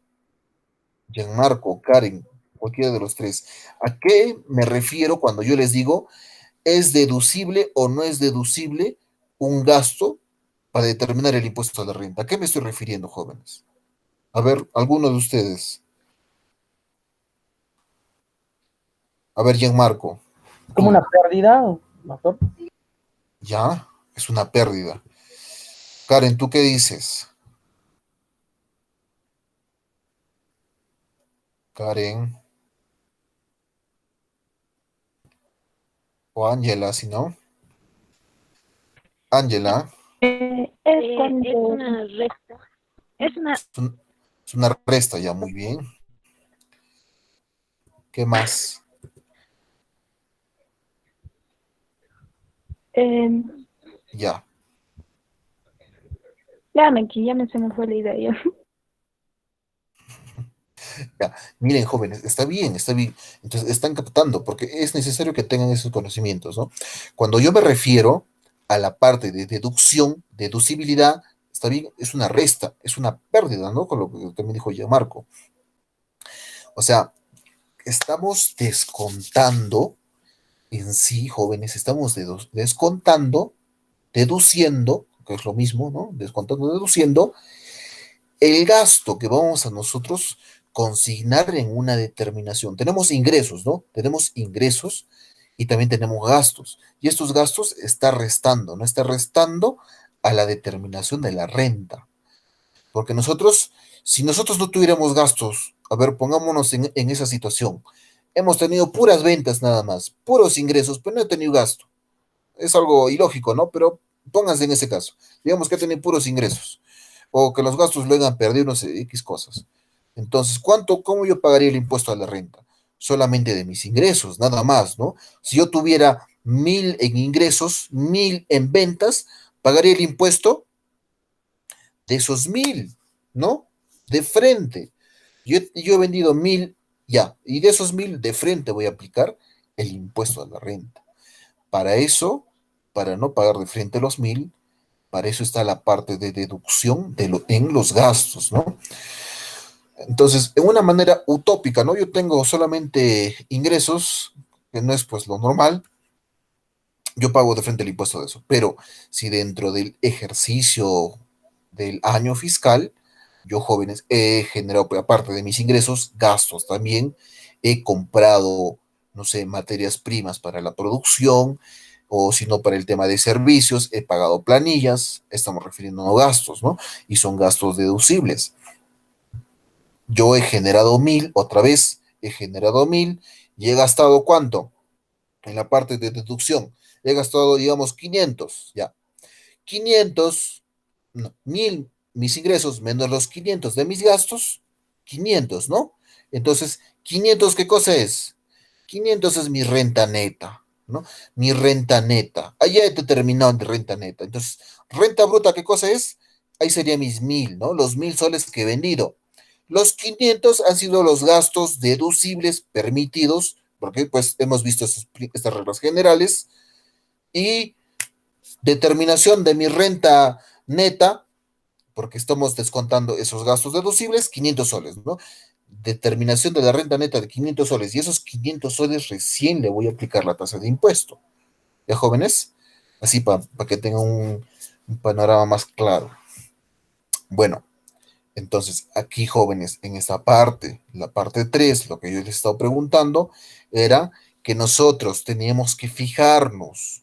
Gianmarco, Karen, cualquiera de los tres, ¿a qué me refiero cuando yo les digo es deducible o no es deducible un gasto para determinar el impuesto a la renta? ¿A qué me estoy refiriendo, jóvenes? A ver, alguno de ustedes. A ver, Gianmarco, Como tú, una pérdida, doctor. ya, es una pérdida. Karen, ¿tú qué dices? Karen o Ángela, si no. Ángela, Es es una resta. Es una, es una resta, ya, muy bien. ¿Qué más? eh, Ya. ya me se me fue la idea ya. Ya, miren, jóvenes, está bien, está bien. Entonces, están captando, porque es necesario que tengan esos conocimientos, ¿no? Cuando yo me refiero a la parte de deducción, deducibilidad, está bien, es una resta, es una pérdida, ¿no? Con lo que también dijo ya Marco. O sea, estamos descontando en sí, jóvenes, estamos descontando, deduciendo, que es lo mismo, ¿no? Descontando, deduciendo el gasto que vamos a nosotros consignar en una determinación. Tenemos ingresos, ¿no? Tenemos ingresos y también tenemos gastos. Y estos gastos está restando, ¿no? Está restando a la determinación de la renta. Porque nosotros, si nosotros no tuviéramos gastos, a ver, pongámonos en esa situación. Hemos tenido puras ventas nada más, puros ingresos, pero no he tenido gasto. Es algo ilógico, ¿no? Pero pónganse en ese caso. Digamos que he tenido puros ingresos o que los gastos lo hayan perdido, no sé, X cosas. Entonces, ¿cómo yo pagaría el impuesto a la renta? Solamente de mis ingresos, nada más, ¿no? Si yo tuviera 1.000 en ingresos, 1.000 en ventas, pagaría el impuesto de esos 1.000, ¿no? De frente. Yo he vendido 1.000, ya, y de esos 1.000 de frente voy a aplicar el impuesto a la renta. Para eso, para no pagar de frente los 1.000, para eso está la parte de deducción en los gastos, ¿no? Entonces, en una manera utópica, ¿no? Yo tengo solamente ingresos, que no es pues lo normal, yo pago de frente el impuesto de eso. Pero si dentro del ejercicio del año fiscal, yo, jóvenes, he generado, pues, aparte de mis ingresos, gastos también, he comprado, no sé, materias primas para la producción, o si no, para el tema de servicios, he pagado planillas, estamos refiriéndonos a gastos, ¿no? Y son gastos deducibles. Yo he generado 1.000, otra vez, he generado 1.000, y he gastado ¿cuánto? En la parte de deducción. He gastado, digamos, 500, ya. 500, no, 1.000 mis ingresos menos los 500 de mis gastos, 500, ¿no? Entonces, 500, ¿qué cosa es? 500 es mi renta neta, ¿no? Mi renta neta. Allá he determinado mi renta neta. Entonces, renta bruta, ¿qué cosa es? Ahí serían mis 1.000, ¿no? Los 1.000 soles que he vendido. Los 500 han sido los gastos deducibles permitidos, porque pues hemos visto estas reglas generales, y determinación de mi renta neta, porque estamos descontando esos gastos deducibles, 500 soles, ¿no? Determinación de la renta neta de 500 soles, y esos 500 soles recién le voy a aplicar la tasa de impuesto. ¿Ya, jóvenes? Así para que tengan un panorama más claro. Bueno, entonces, aquí, jóvenes, en esta parte, la parte 3, lo que yo les he estado preguntando era que nosotros teníamos que fijarnos,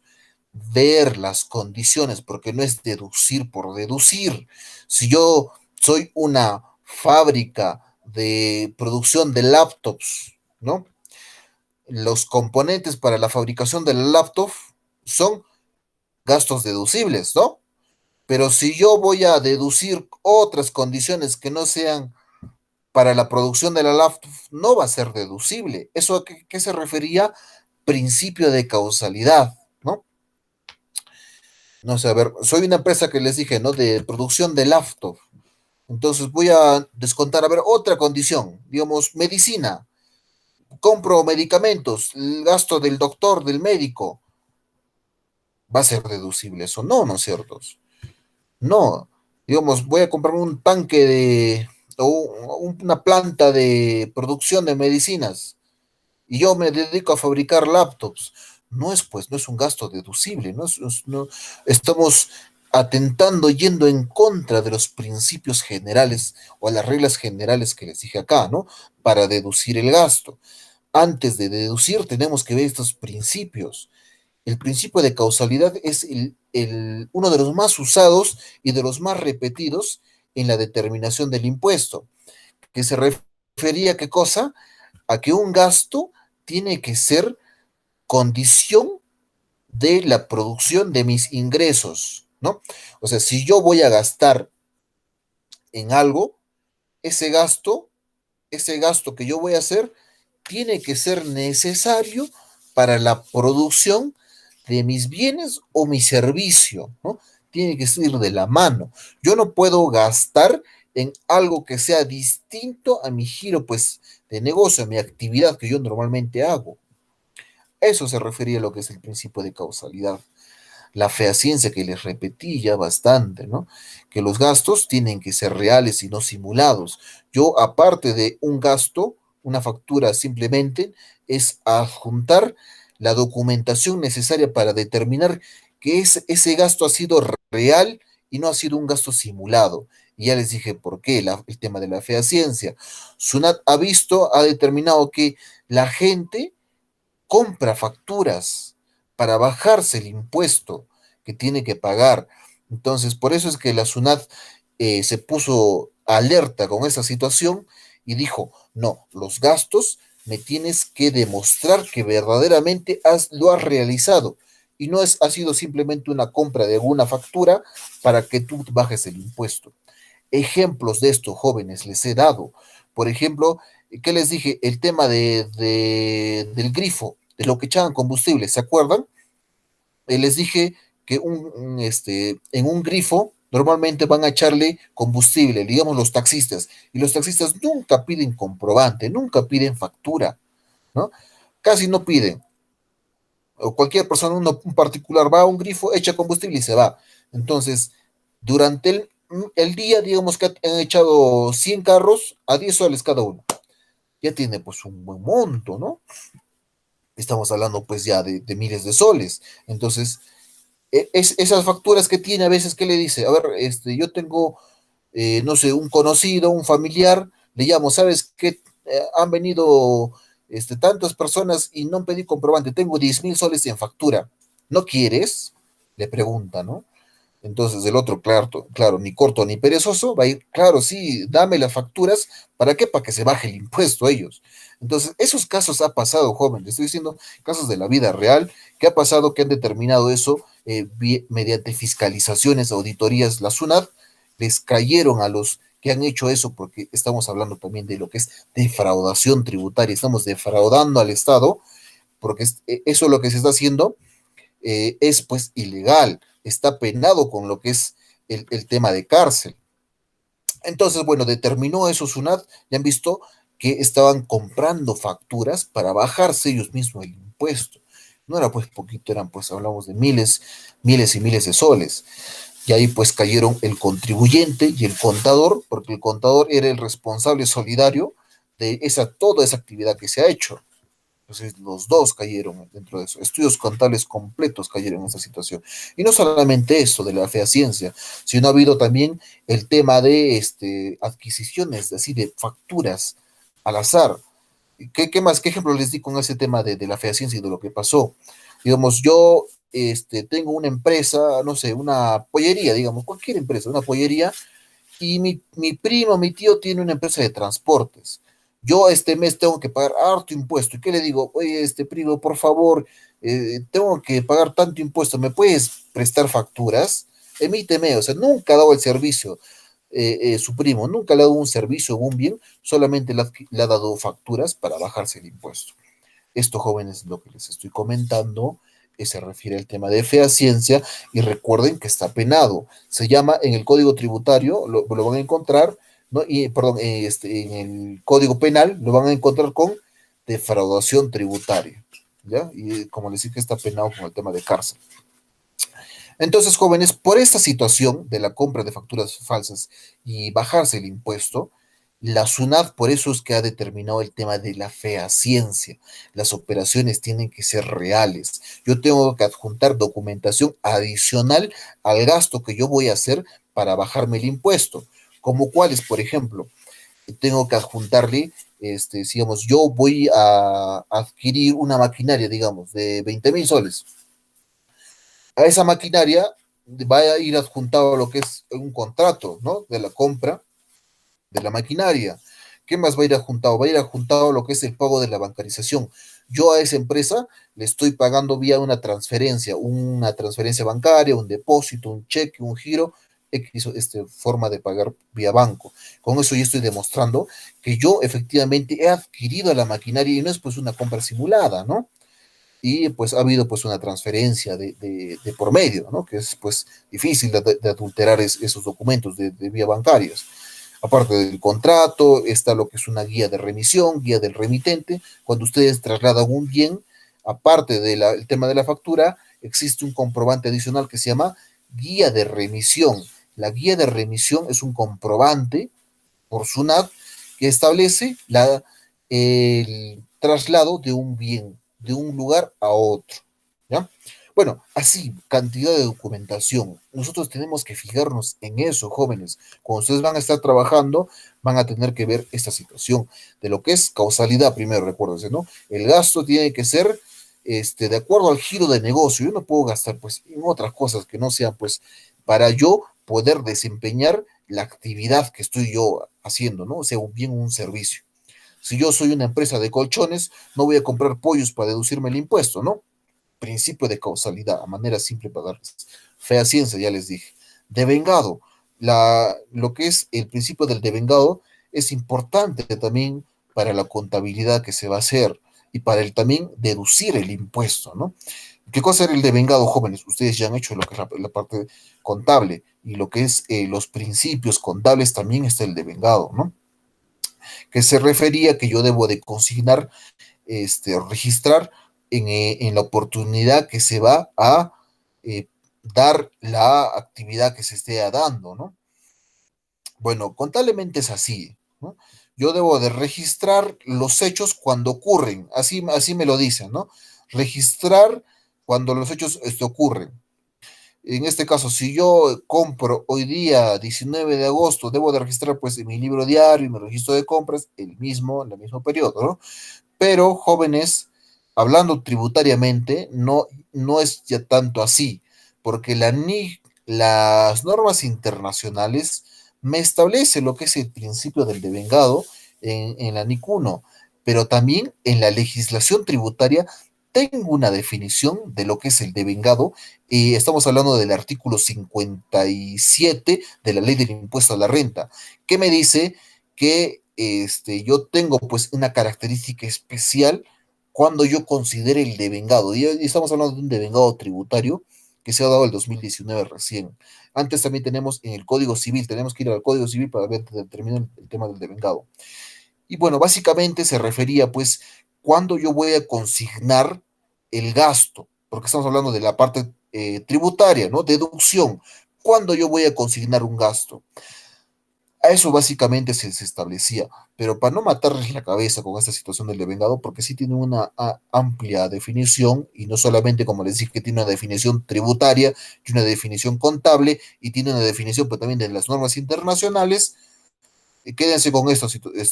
ver las condiciones, porque no es deducir por deducir. Si yo soy una fábrica de producción de laptops, ¿no? los componentes para la fabricación de la laptop son gastos deducibles, ¿no? Pero si yo voy a deducir otras condiciones que no sean para la producción de la laptop, no va a ser deducible. ¿Eso a qué se refería? Principio de causalidad, ¿no? No sé, a ver, soy una empresa que les dije, ¿no? De producción de laptop. Entonces voy a descontar, a ver, otra condición, digamos, medicina. Compro medicamentos, el gasto del doctor, del médico, ¿va a ser deducible eso? No, ¿no es cierto? No, digamos, voy a comprar un tanque o una planta de producción de medicinas y yo me dedico a fabricar laptops. No es, pues, no es un gasto deducible, no, estamos atentando, yendo en contra de los principios generales o las reglas generales que les dije acá, ¿no? Para deducir el gasto. Antes de deducir, tenemos que ver estos principios. El principio de causalidad es uno de los más usados y de los más repetidos en la determinación del impuesto, que se refería a qué cosa? A que un gasto tiene que ser condición de la producción de mis ingresos, ¿no? O sea, si yo voy a gastar en algo, ese gasto, ese gasto que yo voy a hacer, tiene que ser necesario para la producción de mis bienes o mi servicio, ¿no? Tiene que ir de la mano. Yo no puedo gastar en algo que sea distinto a mi giro, pues, de negocio, a mi actividad que yo normalmente hago. Eso se refería a lo que es el principio de causalidad. La fehaciencia que les repetí ya bastante, ¿no? Que los gastos tienen que ser reales y no simulados. Yo, aparte de un gasto, una factura simplemente es adjuntar la documentación necesaria para determinar que ese gasto ha sido real y no ha sido un gasto simulado. Y ya les dije por qué, el tema de la fehaciencia. SUNAT ha visto, ha determinado que la gente compra facturas para bajarse el impuesto que tiene que pagar. Entonces, por eso es que la SUNAT se puso alerta con esa situación y dijo, no, los gastos me tienes que demostrar que verdaderamente lo has realizado y no ha sido simplemente una compra de alguna factura para que tú bajes el impuesto. Ejemplos de esto, jóvenes, les he dado. Por ejemplo, ¿qué les dije? El tema del grifo, de lo que echaban combustible, ¿se acuerdan? Les dije que en un grifo normalmente van a echarle combustible, digamos los taxistas, y los taxistas nunca piden comprobante, nunca piden factura, ¿no? Casi no piden. O cualquier persona, un particular va a un grifo, echa combustible y se va. Entonces, durante el día, digamos que han echado 100 carros a 10 soles cada uno. Ya tiene pues un buen monto, ¿no? Estamos hablando pues ya de miles de soles. Entonces, esas facturas que tiene a veces, ¿qué le dice? A ver, yo tengo, no sé, un conocido, un familiar, le llamo, ¿sabes qué? Han venido tantas personas y no han pedido comprobante, tengo 10.000 soles en factura. ¿No quieres? Le pregunta, ¿no? Entonces el otro, claro, claro, ni corto ni perezoso, va a ir, claro, sí, dame las facturas, ¿para qué? Para que se baje el impuesto a ellos. Entonces, esos casos ha pasado, joven, le estoy diciendo casos de la vida real, que ha pasado que han determinado eso mediante fiscalizaciones, auditorías, la SUNAT, les cayeron a los que han hecho eso, porque estamos hablando también de lo que es defraudación tributaria, estamos defraudando al Estado, porque eso es lo que se está haciendo es pues ilegal, está penado con lo que es el tema de cárcel. Entonces, bueno, determinó eso SUNAT y han visto que estaban comprando facturas para bajarse ellos mismos el impuesto. No era pues poquito, eran pues, hablamos de miles, miles y miles de soles. Y ahí pues cayeron el contribuyente y el contador, porque el contador era el responsable solidario de toda esa actividad que se ha hecho. Entonces, los dos cayeron dentro de eso. Estudios contables completos cayeron en esa situación. Y no solamente eso de la fehaciencia, sino ha habido también el tema de adquisiciones, así de facturas al azar. ¿Qué más? ¿Qué ejemplo les di con ese tema de la fehaciencia y de lo que pasó? Digamos, yo tengo una empresa, no sé, una pollería, digamos, cualquier empresa, una pollería, y mi primo, mi tío tiene una empresa de transportes. yo este mes tengo que pagar harto impuesto. ¿Y qué le digo? Oye, primo, por favor, tengo que pagar tanto impuesto, ¿me puedes prestar facturas? Emíteme, o sea, nunca ha dado el servicio, su primo, nunca le ha dado un servicio o un bien, solamente le ha dado facturas para bajarse el impuesto. Esto, jóvenes, lo que les estoy comentando, se refiere al tema de fehaciencia y recuerden que está penado. Se llama en el Código Tributario, lo van a encontrar, ¿no? Y, perdón, en el Código Penal lo van a encontrar con defraudación tributaria, ¿ya? Y como les dije, está penado con el tema de cárcel. Entonces, jóvenes, por esta situación de la compra de facturas falsas y bajarse el impuesto, la SUNAT por eso es que ha determinado el tema de la fehaciencia. Las operaciones tienen que ser reales. Yo tengo que adjuntar documentación adicional al gasto que yo voy a hacer para bajarme el impuesto. Como cuáles, por ejemplo, tengo que adjuntarle, digamos, yo voy a adquirir una maquinaria, digamos, de 20.000 soles. A esa maquinaria va a ir adjuntado lo que es un contrato, ¿no? De la compra de la maquinaria. ¿Qué más va a ir adjuntado? Va a ir adjuntado lo que es el pago de la bancarización. Yo a esa empresa le estoy pagando vía una transferencia bancaria, un depósito, un cheque, un giro, X, forma de pagar vía banco. Con eso yo estoy demostrando que yo efectivamente he adquirido la maquinaria y no es pues una compra simulada, ¿no? Y pues ha habido pues una transferencia de por medio, ¿no? Que es pues difícil de adulterar esos documentos de vía bancarias. Aparte del contrato, está lo que es una guía de remisión, guía del remitente. Cuando ustedes trasladan un bien, aparte del tema de la factura, existe un comprobante adicional que se llama guía de remisión. La guía de remisión es un comprobante por SUNAT que establece el traslado de un bien de un lugar a otro. ¿Ya? Bueno, así, cantidad de documentación. Nosotros tenemos que fijarnos en eso, jóvenes. Cuando ustedes van a estar trabajando, van a tener que ver esta situación de lo que es causalidad, primero, recuérdense, ¿no? El gasto tiene que ser de acuerdo al giro de negocio. Yo no puedo gastar, pues, en otras cosas que no sean, pues, para yo poder desempeñar la actividad que estoy yo haciendo, ¿no? O sea, un bien, un servicio. Si yo soy una empresa de colchones, no voy a comprar pollos para deducirme el impuesto, ¿no? Principio de causalidad, a manera simple para darles. Fea ciencia, ya les dije. Devengado. Lo que es el principio del devengado es importante también para la contabilidad que se va a hacer y para el también deducir el impuesto, ¿no? ¿Qué cosa era el devengado, jóvenes? Ustedes ya han hecho lo que es la parte contable y lo que es los principios contables también está el devengado, ¿no? Que se refería que yo debo de consignar, registrar en la oportunidad que se va a eh, dar la actividad que se esté dando, ¿no? Bueno, contablemente es así, ¿no? Yo debo de registrar los hechos cuando ocurren, así me lo dicen, ¿no? Registrar cuando los hechos ocurren. En este caso, si yo compro hoy día 19 de agosto, debo de registrar pues en mi libro diario y mi registro de compras en el mismo periodo, ¿no? Pero jóvenes, hablando tributariamente, no es ya tanto así, porque las normas internacionales me establecen lo que es el principio del devengado en la NIC 1, pero también en la legislación tributaria tengo una definición de lo que es el devengado, y estamos hablando del artículo 57 de la ley del impuesto a la renta, que me dice que yo tengo pues una característica especial cuando yo considere el devengado. Y estamos hablando de un devengado tributario que se ha dado el 2019 recién. Antes también tenemos en el Código Civil, tenemos que ir al Código Civil para ver, determinar el tema del devengado. Y bueno, básicamente se refería pues cuando yo voy a consignar el gasto, porque estamos hablando de la parte tributaria, ¿no? Deducción. ¿Cuándo yo voy a consignar un gasto? A eso básicamente se establecía, pero para no matarles la cabeza con esta situación del devengado, porque sí tiene una amplia definición, y no solamente, como les dije, que tiene una definición tributaria, tiene una definición contable, y tiene una definición pero también de las normas internacionales. Quédense con esta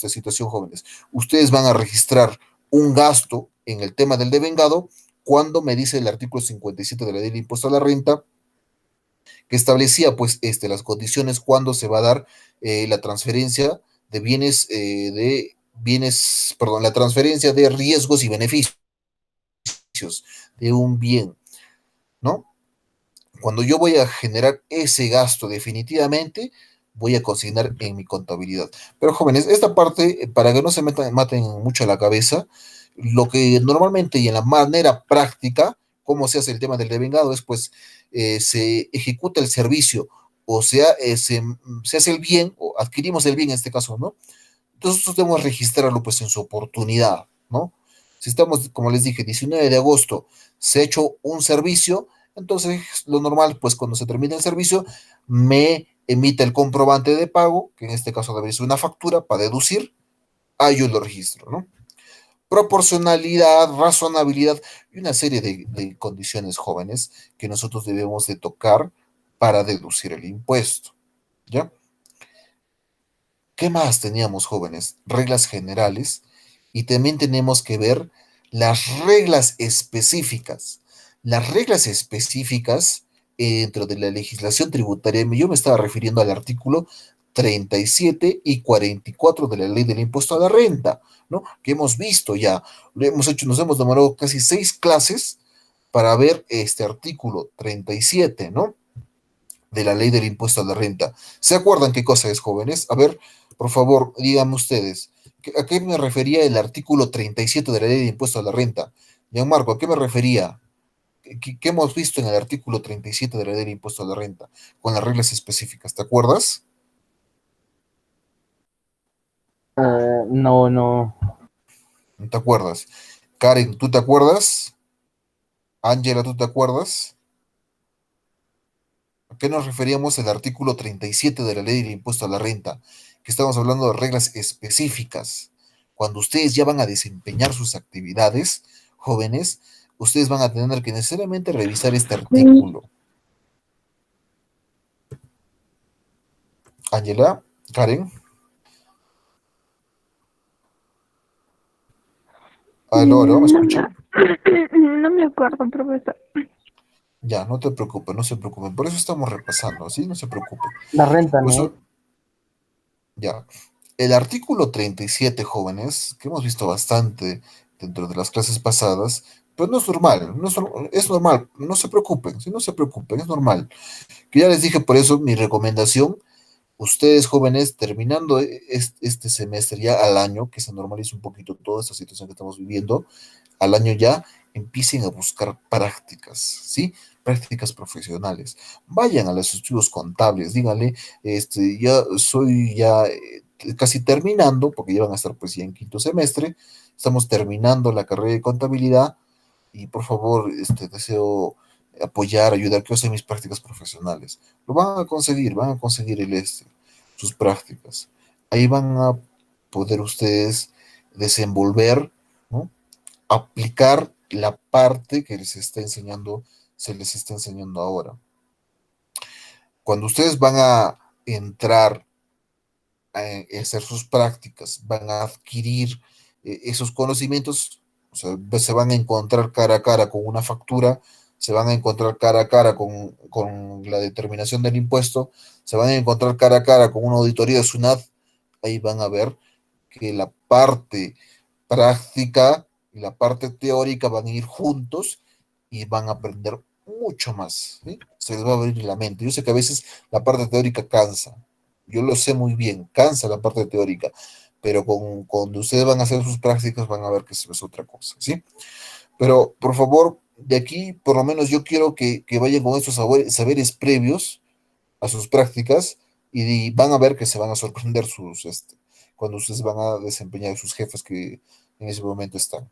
situación, jóvenes. Ustedes van a registrar un gasto en el tema del devengado cuando me dice el artículo 57 de la ley de impuesto a la renta, que establecía pues las condiciones cuando se va a dar la transferencia de bienes bienes, perdón, la transferencia de riesgos y beneficios de un bien, ¿no? Cuando yo voy a generar ese gasto definitivamente, voy a consignar en mi contabilidad. Pero jóvenes, esta parte, para que no se maten mucho la cabeza, lo que normalmente y en la manera práctica, cómo se hace el tema del devengado, es pues se ejecuta el servicio, o sea, se hace el bien, o adquirimos el bien en este caso, ¿no? Entonces nosotros debemos registrarlo pues en su oportunidad, ¿no? Si estamos, como les dije, 19 de agosto, se ha hecho un servicio, entonces lo normal, pues cuando se termine el servicio, me emite el comprobante de pago, que en este caso debería ser una factura para deducir, yo lo registro, ¿no? Proporcionalidad, razonabilidad y una serie de condiciones jóvenes que nosotros debemos de tocar para deducir el impuesto, ¿ya? ¿Qué más teníamos, jóvenes? Reglas generales y también tenemos que ver las reglas específicas. Las reglas específicas dentro de la legislación tributaria, yo me estaba refiriendo al artículo 37 y 44 de la ley del impuesto a la renta, ¿no? Que hemos visto ya, lo hemos hecho, nos hemos demorado casi 6 clases para ver este artículo 37, ¿no? De la ley del impuesto a la renta. ¿Se acuerdan qué cosa es, jóvenes? A ver, por favor, díganme ustedes, ¿a qué me refería el artículo 37 de la ley de impuesto a la renta? Gianmarco, ¿a qué me refería? ¿Qué hemos visto en el artículo 37 de la ley de impuesto a la renta? Con las reglas específicas, ¿te acuerdas? No, no. ¿No te acuerdas? Karen, ¿tú te acuerdas? Ángela, ¿tú te acuerdas? ¿A qué nos referíamos el artículo 37 de la ley del impuesto a la renta? Que estamos hablando de reglas específicas. Cuando ustedes ya van a desempeñar sus actividades, jóvenes, ustedes van a tener que necesariamente revisar este artículo. Ángela, Karen, aló, aló, ¿me No escuchan? no me acuerdo, profesor. Ya, no te preocupes, no se preocupen. Por eso estamos repasando, ¿sí? No se preocupen. La renta, Pues, ¿no? ya. El artículo 37, jóvenes, que hemos visto bastante dentro de las clases pasadas, pues no es normal, es normal, no se preocupen, si no se preocupen, es normal. Que ya les dije, por eso mi recomendación, ustedes jóvenes, terminando este semestre ya al año, que se normalice un poquito toda esta situación que estamos viviendo, al año ya empiecen a buscar prácticas, ¿sí? Prácticas profesionales. Vayan a los estudios contables, díganle, ya soy ya casi terminando, porque ya van a estar pues ya en quinto semestre, estamos terminando la carrera de contabilidad y por favor, deseo apoyar, ayudar, que hacer mis prácticas profesionales. Lo van a conseguir sus prácticas. Ahí van a poder ustedes desenvolver, ¿no? Aplicar la parte que les está enseñando, se les está enseñando ahora. Cuando ustedes van a entrar a hacer sus prácticas, van a adquirir esos conocimientos, o sea, se van a encontrar cara a cara con una factura, se van a encontrar cara a cara con la determinación del impuesto, se van a encontrar cara a cara con una auditoría de SUNAT, ahí van a ver que la parte práctica y la parte teórica van a ir juntos y van a aprender mucho más, ¿sí? Se les va a abrir la mente. Yo sé que a veces la parte teórica cansa, yo lo sé muy bien, cansa la parte teórica, pero cuando ustedes van a hacer sus prácticas van a ver que eso es otra cosa, ¿sí? Pero por favor, de aquí, por lo menos yo quiero que vayan con estos saberes previos a sus prácticas y van a ver que se van a sorprender cuando ustedes van a desempeñar sus jefes que en ese momento están.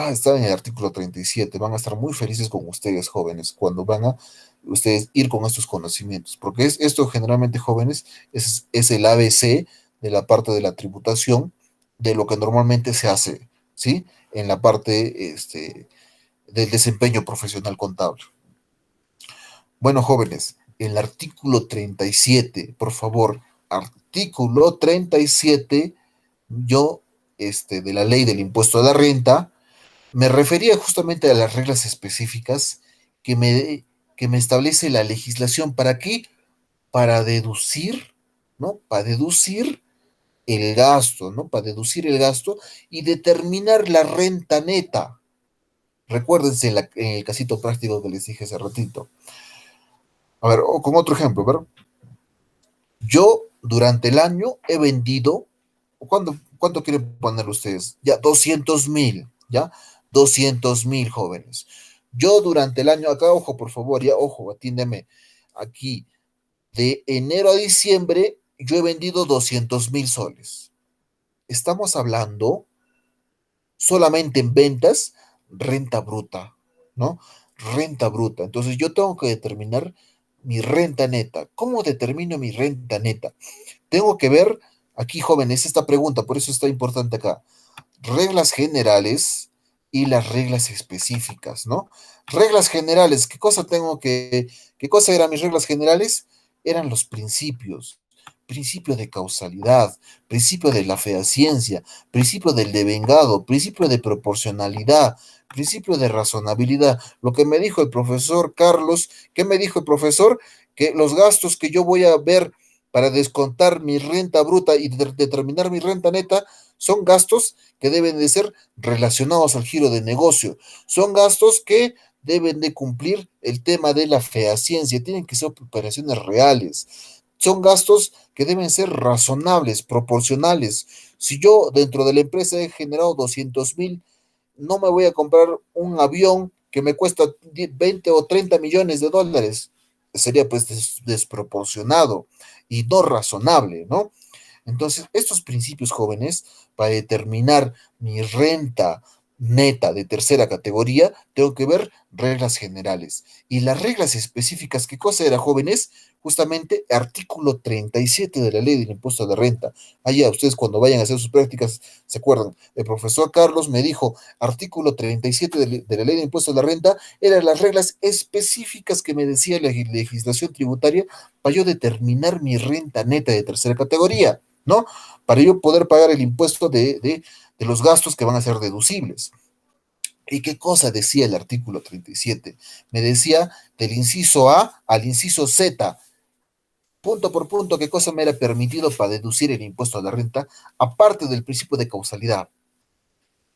Están en el artículo 37, van a estar muy felices con ustedes, jóvenes, cuando van a ustedes ir con estos conocimientos, porque esto generalmente, jóvenes, es el ABC de la parte de la tributación, de lo que normalmente se hace, ¿sí? En la parte del desempeño profesional contable. Bueno, jóvenes, el artículo 37, por favor, artículo 37, yo, de la ley del impuesto a la renta, me refería justamente a las reglas específicas que me establece la legislación. ¿Para qué? Para deducir, ¿no? Para deducir el gasto, ¿no? Para deducir el gasto y determinar la renta neta. Recuérdense en el casito práctico que les dije hace ratito. A ver, o con otro ejemplo, ¿verdad? Yo durante el año he vendido, ¿cuánto quieren poner ustedes? Ya, 200,000, ¿ya? 200,000 jóvenes. Yo durante el año, acá, ojo, por favor, ya, ojo, atiéndeme. Aquí, de enero a diciembre, yo he vendido 200,000 soles. Estamos hablando solamente en ventas, renta bruta, ¿no? Renta bruta. Entonces yo tengo que determinar mi renta neta. ¿Cómo determino mi renta neta? Tengo que ver, aquí jóvenes, esta pregunta, por eso está importante acá, reglas generales y las reglas específicas, ¿no? Reglas generales, qué cosa eran mis reglas generales? Eran los principios, principio de causalidad, principio de la fehaciencia, principio del devengado, principio de proporcionalidad, principio de razonabilidad. Lo que me dijo el profesor Carlos, ¿qué me dijo el profesor? Que los gastos que yo voy a ver para descontar mi renta bruta y determinar mi renta neta son gastos que deben de ser relacionados al giro de negocio. Son gastos que deben de cumplir el tema de la fehaciencia, tienen que ser operaciones reales. Son gastos que deben ser razonables, proporcionales. Si yo dentro de la empresa he generado 200,000, no me voy a comprar un avión que me cuesta 20 o 30 millones de dólares. Sería pues desproporcionado y no razonable, ¿no? Entonces, estos principios jóvenes, para determinar mi renta neta de tercera categoría, tengo que ver reglas generales. Y las reglas específicas, ¿qué cosa era, jóvenes? Justamente artículo 37 de la ley del impuesto de renta. Allá, ustedes cuando vayan a hacer sus prácticas, se acuerdan, el profesor Carlos me dijo, artículo 37 de la ley de impuesto de la renta, eran las reglas específicas que me decía la legislación tributaria para yo determinar mi renta neta de tercera categoría. ¿No? Para yo poder pagar el impuesto de los gastos que van a ser deducibles. ¿Y qué cosa decía el artículo 37? Me decía del inciso A al inciso Z, punto por punto, qué cosa me era permitido para deducir el impuesto a la renta, aparte del principio de causalidad.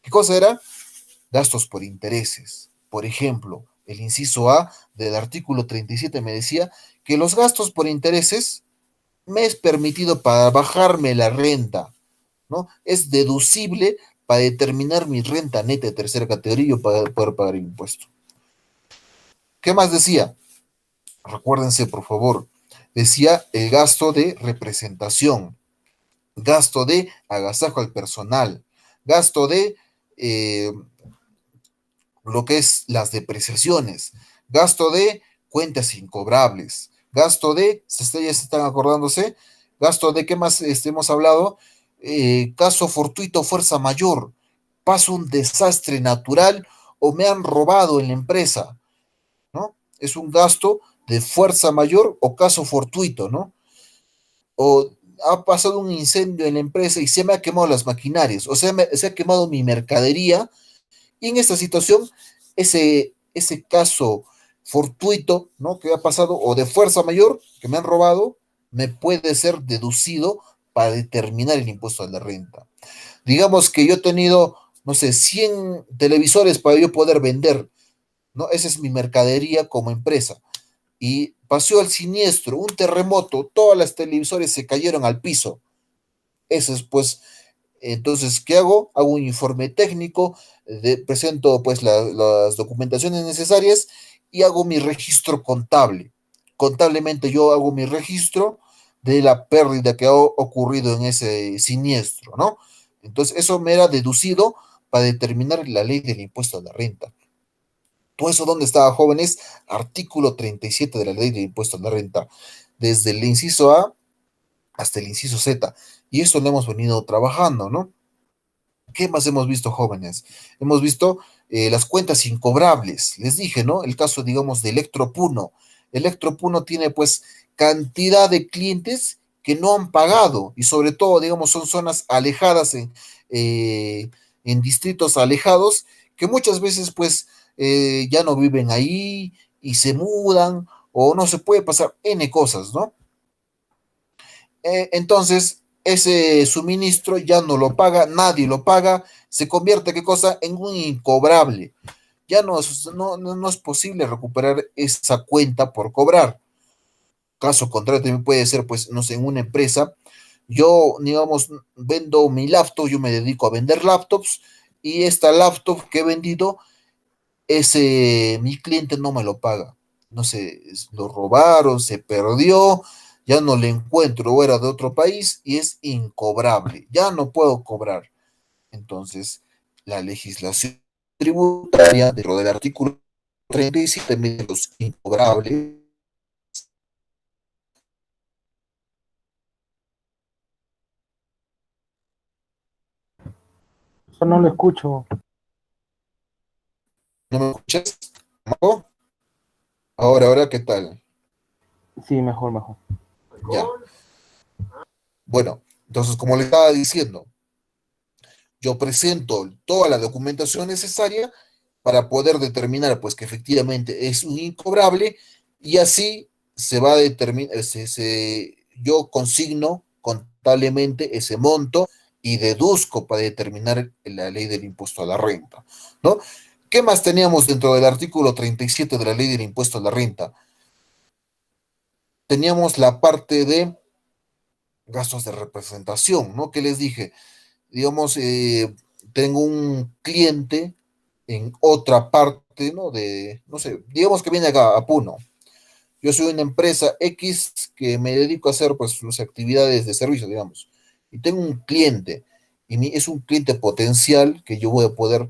¿Qué cosa era? Gastos por intereses. Por ejemplo, el inciso A del artículo 37 me decía que los gastos por intereses me es permitido para bajarme la renta, ¿no? Es deducible para determinar mi renta neta de tercera categoría para poder pagar el impuesto. ¿Qué más decía? Recuérdense, por favor, decía el gasto de representación, gasto de agasajo al personal, gasto de eh, lo que es las depreciaciones, gasto de cuentas incobrables, gasto de, ya se están acordándose, gasto de, ¿qué más hemos hablado? Caso fortuito, fuerza mayor, pasa un desastre natural o me han robado en la empresa, ¿no? Es un gasto de fuerza mayor o caso fortuito, ¿no? O ha pasado un incendio en la empresa y se me ha quemado las maquinarias, o sea, se ha quemado mi mercadería y en esta situación, ese caso fortuito, ¿no? Que ha pasado, o de fuerza mayor, que me han robado, me puede ser deducido para determinar el impuesto a la renta. Digamos que yo he tenido, no sé, 100 televisores para yo poder vender, ¿no? Esa es mi mercadería como empresa. Y pasó el siniestro, un terremoto, todas las televisores se cayeron al piso. Eso es pues entonces, ¿qué hago? Hago un informe técnico, presento pues las documentaciones necesarias y hago mi registro contable. Contablemente yo hago mi registro de la pérdida que ha ocurrido en ese siniestro, ¿no? Entonces, eso me era deducido para determinar la ley del impuesto a la renta. Todo eso, ¿dónde estaba, jóvenes? Artículo 37 de la ley del impuesto a la renta. Desde el inciso A hasta el inciso Z. Y eso lo hemos venido trabajando, ¿no? ¿Qué más hemos visto, jóvenes? Hemos visto las cuentas incobrables. Les dije, ¿no? El caso, digamos, de Electropuno. Electropuno tiene, pues, cantidad de clientes que no han pagado y sobre todo, digamos, son zonas alejadas en distritos alejados que muchas veces, pues, ya no viven ahí y se mudan o no se puede pasar N cosas, ¿no? Entonces, ese suministro ya no lo paga, nadie lo paga, se convierte, ¿qué cosa? En un incobrable. Ya no es posible recuperar esa cuenta por cobrar. Caso contrario, también puede ser, pues, no sé, en una empresa. Yo, digamos, vendo mi laptop, yo me dedico a vender laptops y esta laptop que he vendido, mi cliente no me lo paga. No sé, lo robaron, se perdió, ya no le encuentro, o era de otro país y es incobrable. Ya no puedo cobrar. Entonces, la legislación tributaria dentro del artículo 37 de los incobrables. Eso no lo escucho. ¿No me escuchas? ¿No? Ahora, ¿qué tal? Sí, mejor, mejor. Ya. Bueno, entonces, como le estaba diciendo, yo presento toda la documentación necesaria para poder determinar, pues, que efectivamente es un incobrable y así se va a determinar, yo consigno contablemente ese monto y deduzco para determinar la ley del impuesto a la renta, ¿no? ¿Qué más teníamos dentro del artículo 37 de la ley del impuesto a la renta? Teníamos la parte de gastos de representación, ¿no? ¿Qué les dije? Digamos, tengo un cliente en otra parte, ¿no? No sé, digamos que viene acá a Puno. Yo soy una empresa X que me dedico a hacer, pues, las actividades de servicio, digamos. Y tengo un cliente, y es un cliente potencial que yo voy a poder,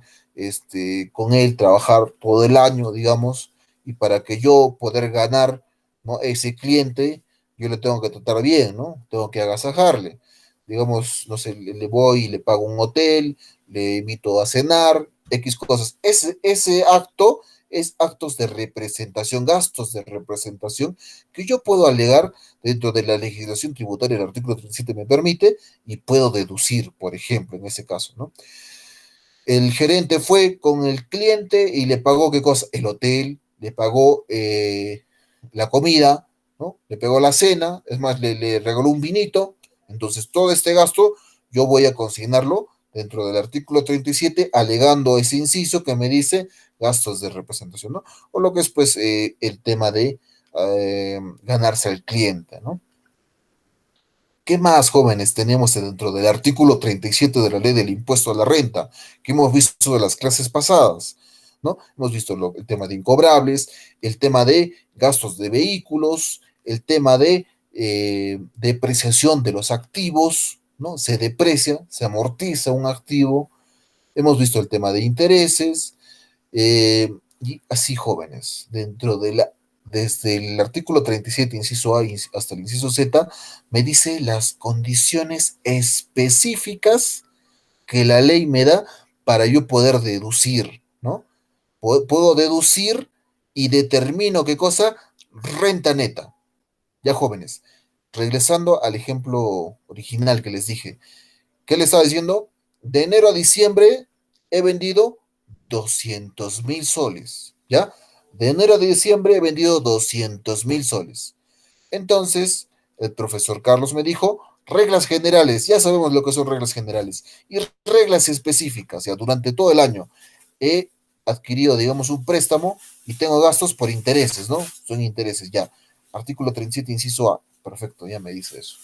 con él trabajar todo el año, digamos, y para que yo poder ganar, ¿no? Ese cliente, yo le tengo que tratar bien, ¿no? Tengo que agasajarle. Digamos, no sé, le voy y le pago un hotel, le invito a cenar, X cosas. Ese acto es actos de representación, gastos de representación que yo puedo alegar dentro de la legislación tributaria, el artículo 37 me permite, y puedo deducir, por ejemplo, en ese caso, ¿no? El gerente fue con el cliente y le pagó, ¿qué cosa? El hotel, le pagó la comida, ¿no? Le pagó la cena, es más, le regaló un vinito. Entonces, todo este gasto yo voy a consignarlo dentro del artículo 37, alegando ese inciso que me dice gastos de representación, ¿no? O lo que es, pues, el tema de ganarse al cliente, ¿no? ¿Qué más, jóvenes, tenemos dentro del artículo 37 de la ley del impuesto a la renta que hemos visto de las clases pasadas? ¿No? Hemos visto el tema de incobrables, el tema de gastos de vehículos, el tema de depreciación de los activos, ¿no? Se deprecia, se amortiza un activo. Hemos visto el tema de intereses, y así, jóvenes, desde el artículo 37, inciso A hasta el inciso Z, me dice las condiciones específicas que la ley me da para yo poder deducir, ¿no? Puedo deducir y determino qué cosa, renta neta. Ya, jóvenes, regresando al ejemplo original que les dije, ¿qué le estaba diciendo? De enero a diciembre he vendido 200.000 soles, ¿ya? De enero a diciembre he vendido 200.000 soles. Entonces, el profesor Carlos me dijo, reglas generales, ya sabemos lo que son reglas generales, y reglas específicas, ya durante todo el año he adquirido, digamos, un préstamo y tengo gastos por intereses, ¿no? Son intereses, ya. Artículo 37, inciso A. Perfecto, ya me dice eso.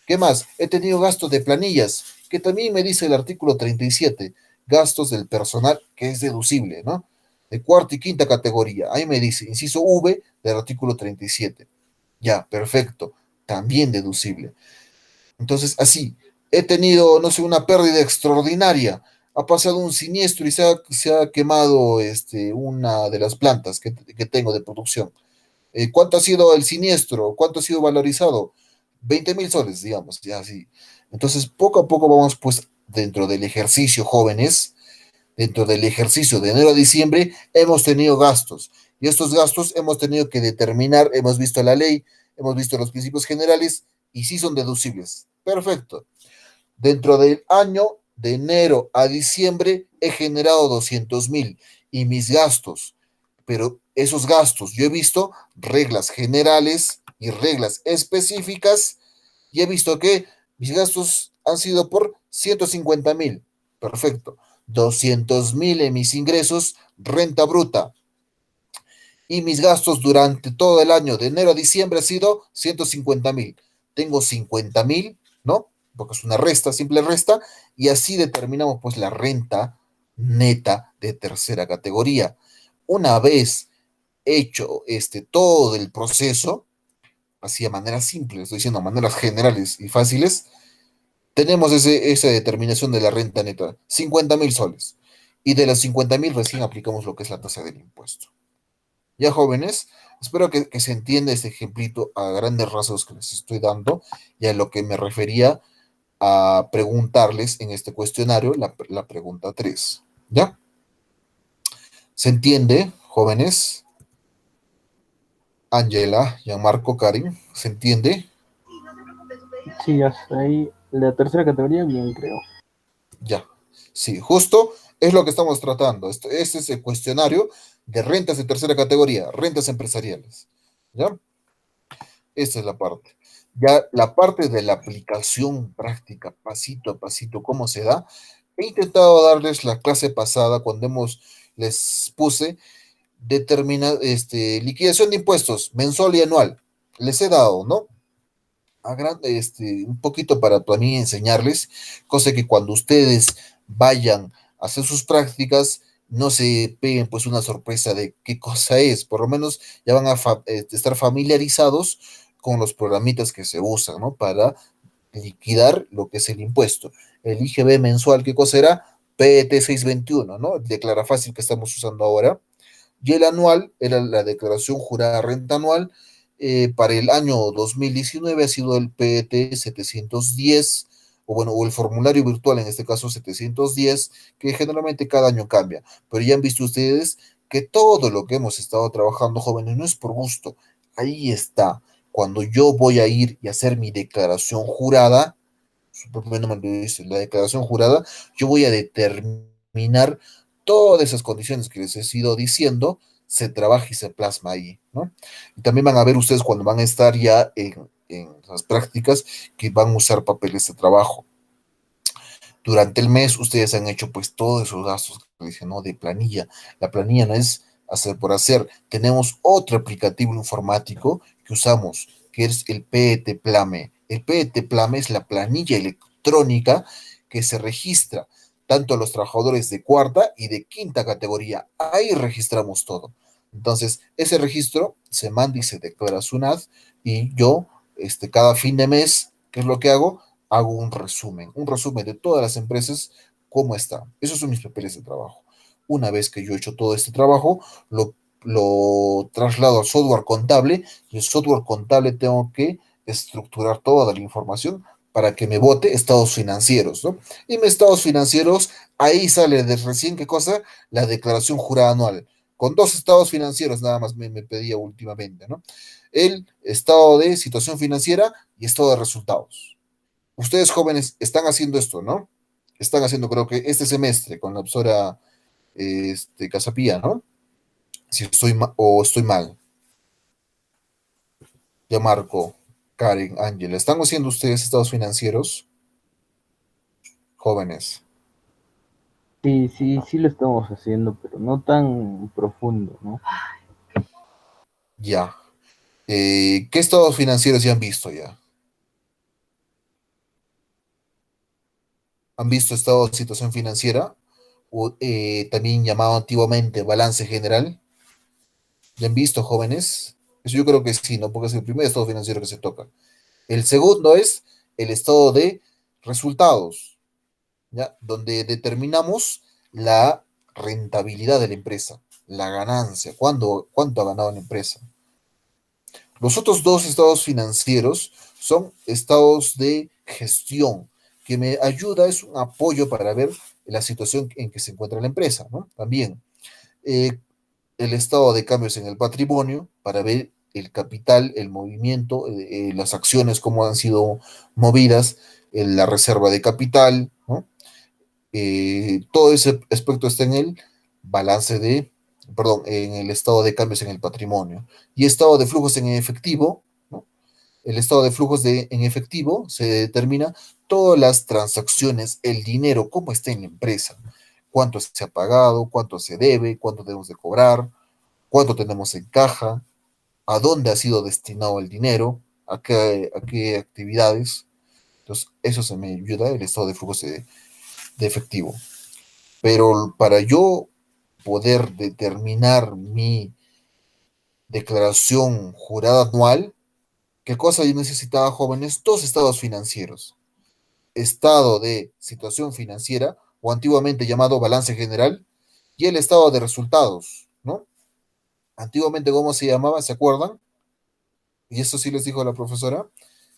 ¿Qué más? He tenido gastos de planillas, que también me dice el artículo 37, gastos del personal, que es deducible, ¿no? De cuarta y quinta categoría. Ahí me dice, inciso V del artículo 37. Ya, perfecto. También deducible. Entonces, así, he tenido, no sé, una pérdida extraordinaria. Ha pasado un siniestro y se ha quemado una de las plantas que tengo de producción. ¿Cuánto ha sido el siniestro? ¿Cuánto ha sido valorizado? 20.000 soles, digamos, ya así. Entonces, poco a poco vamos, pues, dentro del ejercicio, jóvenes, dentro del ejercicio de enero a diciembre, hemos tenido gastos. Y estos gastos hemos tenido que determinar, hemos visto la ley, hemos visto los principios generales y sí son deducibles. Perfecto. Dentro del año de enero a diciembre he generado 200.000 y mis gastos, pero esos gastos, yo he visto reglas generales y reglas específicas y he visto que Mis gastos han sido por 150.000. Perfecto. 200.000 en mis ingresos, renta bruta. Y mis gastos durante todo el año, de enero a diciembre, ha sido 150.000. Tengo 50.000, ¿no? Porque es una resta, simple resta, y así determinamos pues la renta neta de tercera categoría. Una vez hecho todo el proceso, así de manera simple, estoy diciendo maneras generales y fáciles, tenemos esa determinación de la renta neta, 50.000 soles. Y de los 50.000 recién aplicamos lo que es la tasa del impuesto. Ya jóvenes, espero que se entienda este ejemplito a grandes rasgos que les estoy dando y a lo que me refería a preguntarles en este cuestionario, la pregunta 3. ¿Ya? ¿Se entiende, jóvenes? Angela, Gianmarco, Karin, ¿se entiende? Sí, hasta ahí. La tercera categoría, bien, creo. Ya. Sí, justo es lo que estamos tratando. Este es el cuestionario de rentas de tercera categoría, rentas empresariales. ¿Ya? Esa es la parte. Ya la parte de la aplicación práctica, pasito a pasito, cómo se da, he intentado darles la clase pasada cuando les puse liquidación de impuestos mensual y anual. Les he dado, ¿no? Un poquito para también enseñarles, cosa que cuando ustedes vayan a hacer sus prácticas, no se peguen pues una sorpresa de qué cosa es, por lo menos ya van a estar familiarizados con los programitas que se usan, ¿no? Para liquidar lo que es el impuesto. El IGB mensual, ¿qué cosa era? PET 621, ¿no? El declara fácil que estamos usando ahora. Y el anual era la declaración jurada de renta anual. Para el año 2019 ha sido el PET 710, o bueno, o el formulario virtual, en este caso 710, que generalmente cada año cambia. Pero ya han visto ustedes que todo lo que hemos estado trabajando, jóvenes, no es por gusto. Ahí está. Cuando yo voy a ir y hacer mi declaración jurada, su propio nombre lo dice, la declaración jurada, yo voy a determinar todas esas condiciones que les he ido diciendo, se trabaja y se plasma ahí, ¿no? Y también van a ver ustedes cuando van a estar ya en las prácticas que van a usar papeles de trabajo. Durante el mes ustedes han hecho pues todos esos gastos que dicen, ¿no? De planilla. La planilla no es hacer por hacer. Tenemos otro aplicativo informático que usamos, que es el PET Plame. El PET Plame es la planilla electrónica que se registra tanto a los trabajadores de cuarta y de quinta categoría. Ahí registramos todo. Entonces, ese registro se manda y se declara SUNAT y yo, cada fin de mes, ¿qué es lo que hago? Hago un resumen de todas las empresas, cómo están. Esos son mis papeles de trabajo. Una vez que yo he hecho todo este trabajo, lo traslado al software contable y el software contable tengo que estructurar toda la información para que me bote estados financieros, ¿no? Y mis estados financieros, ahí sale de recién, ¿qué cosa? La declaración jurada anual. Con dos estados financieros nada más me pedía últimamente, ¿no? El estado de situación financiera y estado de resultados. Ustedes jóvenes están haciendo esto, ¿no? Están haciendo, creo que este semestre con la profesora Casapía, ¿no? Si o estoy mal. Ya Marco, Karen, Ángela, ¿están haciendo ustedes estados financieros? Jóvenes. Sí, sí, sí lo estamos haciendo, pero no tan profundo, ¿no? Ya. ¿Qué estados financieros ya han visto ya? ¿Han visto estado de situación financiera? O, también llamado antiguamente balance general. ¿Ya han visto, jóvenes? Eso yo creo que sí, ¿no? Porque es el primer estado financiero que se toca. El segundo es el estado de resultados, ¿ya? Donde determinamos la rentabilidad de la empresa, la ganancia, cuánto ha ganado la empresa. Los otros dos estados financieros son estados de gestión, que me ayuda, es un apoyo para ver la situación en que se encuentra la empresa, ¿no? También eh, el estado de cambios en el patrimonio para ver el capital, el movimiento, las acciones, cómo han sido movidas, la reserva de capital, ¿no? Todo ese aspecto está en el balance perdón, en el estado de cambios en el patrimonio y estado de flujos en efectivo, ¿no? El estado de flujos en efectivo se determina todas las transacciones, el dinero, cómo está en la empresa, cuánto se ha pagado, cuánto se debe, cuánto debemos de cobrar, cuánto tenemos en caja, a dónde ha sido destinado el dinero, a qué actividades. Entonces, eso se me ayuda el estado de flujos de efectivo. Pero para yo poder determinar mi declaración jurada anual, ¿qué cosa yo necesitaba, jóvenes? Dos estados financieros. Estado de situación financiera, o antiguamente llamado balance general, y el estado de resultados, ¿no? Antiguamente, ¿cómo se llamaba? ¿Se acuerdan? Y eso sí les dijo la profesora.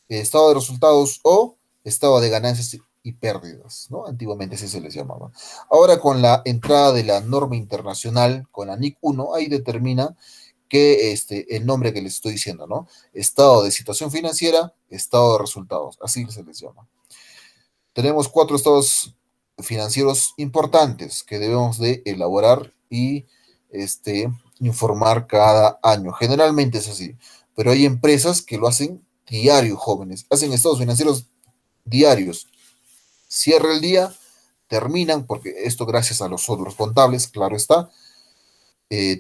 Estado de resultados o estado de ganancias y pérdidas, ¿no? Antiguamente así se les llamaba. Ahora con la entrada de la norma internacional, con la NIC 1, ahí determina que el nombre que les estoy diciendo, ¿no? Estado de situación financiera, estado de resultados, así se les llama. Tenemos cuatro estados financieros importantes que debemos de elaborar y informar cada año. Generalmente es así, pero hay empresas que lo hacen diario, jóvenes. Hacen estados financieros diarios. Cierra el día, terminan, porque esto gracias a los otros contables, claro está,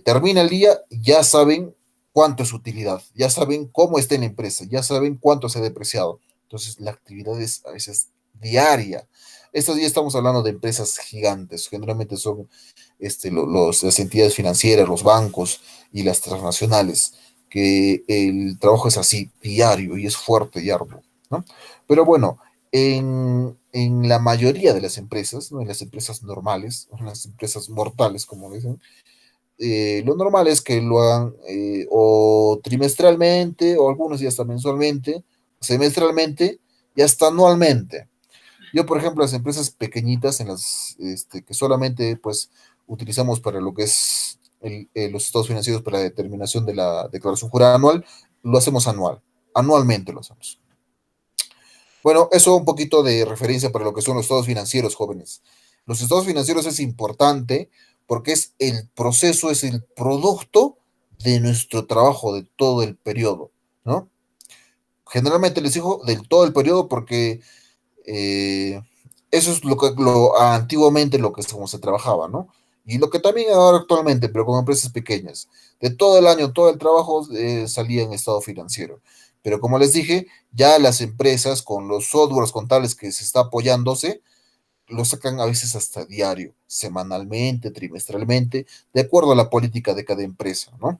termina el día, ya saben cuánto es su utilidad, ya saben cómo está en la empresa, ya saben cuánto se ha depreciado. Entonces, la actividad es a veces diaria. Estos días estamos hablando de empresas gigantes, generalmente son las entidades financieras, los bancos y las transnacionales, que el trabajo es así, diario, y es fuerte y arduo, ¿no? Pero bueno, en la mayoría de las empresas, ¿no? En las empresas normales, en las empresas mortales, como dicen, lo normal es que lo hagan o trimestralmente, o algunos ya hasta mensualmente, semestralmente y hasta anualmente. Yo, por ejemplo, las empresas pequeñitas, en las que solamente pues utilizamos para lo que es los estados financieros para la determinación de la declaración jurada anual, lo hacemos anualmente lo hacemos. Bueno, eso un poquito de referencia para lo que son los estados financieros, jóvenes. Los estados financieros es importante porque es el proceso, es el producto de nuestro trabajo de todo el periodo, ¿no? Generalmente les digo del todo el periodo porque eh, eso es antiguamente lo que como se trabajaba, ¿no? Y lo que también ahora actualmente, pero con empresas pequeñas. De todo el año, todo el trabajo salía en estado financiero. Pero como les dije, ya las empresas con los softwares contables que se está apoyándose, lo sacan a veces hasta diario, semanalmente, trimestralmente, de acuerdo a la política de cada empresa, ¿no?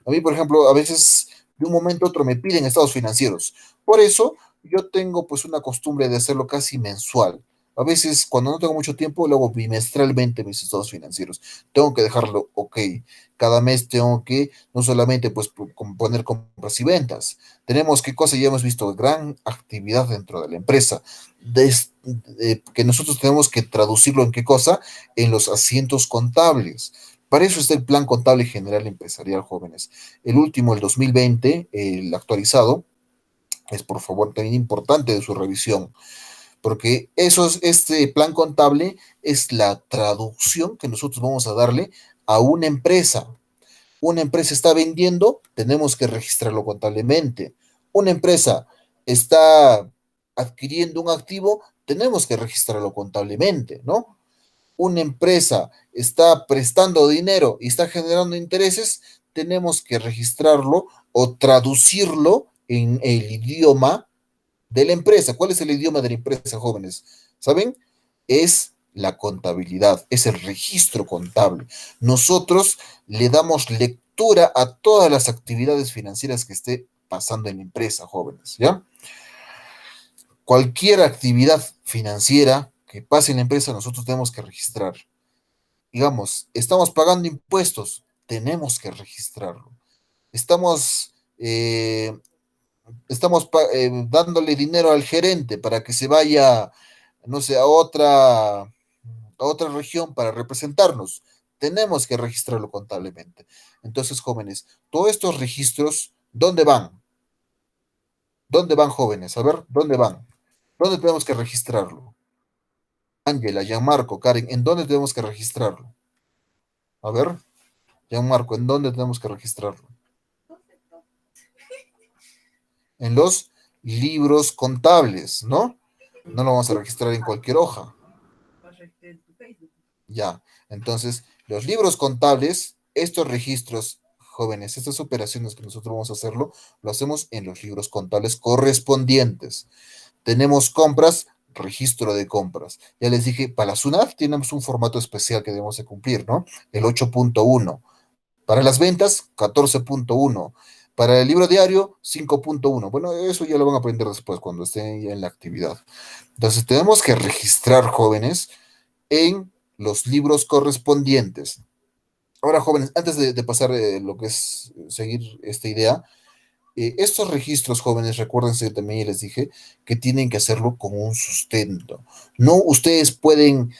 A mí, por ejemplo, a veces de un momento a otro me piden estados financieros. Por eso yo tengo pues una costumbre de hacerlo casi mensual. A veces, cuando no tengo mucho tiempo, lo hago bimestralmente mis estados financieros. Tengo que dejarlo ok. Cada mes tengo que no solamente pues poner compras y ventas. Tenemos qué cosa ya hemos visto, gran actividad dentro de la empresa. Que nosotros tenemos que traducirlo en qué cosa, en los asientos contables. Para eso está el Plan Contable General Empresarial, jóvenes. El último, el 2020, el actualizado, es por favor también importante de su revisión, porque este plan contable es la traducción que nosotros vamos a darle a una empresa. Una empresa está vendiendo, tenemos que registrarlo contablemente. Una empresa está adquiriendo un activo, tenemos que registrarlo contablemente, ¿no? Una empresa está prestando dinero y está generando intereses, tenemos que registrarlo o traducirlo en el idioma de la empresa. ¿Cuál es el idioma de la empresa, jóvenes? ¿Saben? Es la contabilidad, es el registro contable. Nosotros le damos lectura a todas las actividades financieras que esté pasando en la empresa, jóvenes, ¿ya? Cualquier actividad financiera que pase en la empresa, nosotros tenemos que registrar. Digamos, estamos pagando impuestos, tenemos que registrarlo. Estamos dándole dinero al gerente para que se vaya, no sé, a otra región para representarnos. Tenemos que registrarlo contablemente. Entonces, jóvenes, todos estos registros, ¿dónde van? ¿Dónde van, jóvenes? A ver, ¿dónde van? ¿Dónde tenemos que registrarlo? Ángela, Gianmarco, Karen, ¿en dónde tenemos que registrarlo? A ver, Gianmarco, ¿en dónde tenemos que registrarlo? En los libros contables, ¿no? No lo vamos a registrar en cualquier hoja. Ya, entonces, los libros contables, estos registros, jóvenes, estas operaciones que nosotros vamos a hacerlo, lo hacemos en los libros contables correspondientes. Tenemos compras, registro de compras. Ya les dije, para la SUNAT tenemos un formato especial que debemos de cumplir, ¿no? El 8.1. Para las ventas, 14.1. Para el libro diario, 5.1. Bueno, eso ya lo van a aprender después cuando estén ya en la actividad. Entonces, tenemos que registrar, jóvenes, en los libros correspondientes. Ahora, jóvenes, antes de pasar lo que es seguir esta idea, estos registros, jóvenes, recuérdense también, ya les dije, que tienen que hacerlo con un sustento. No ustedes pueden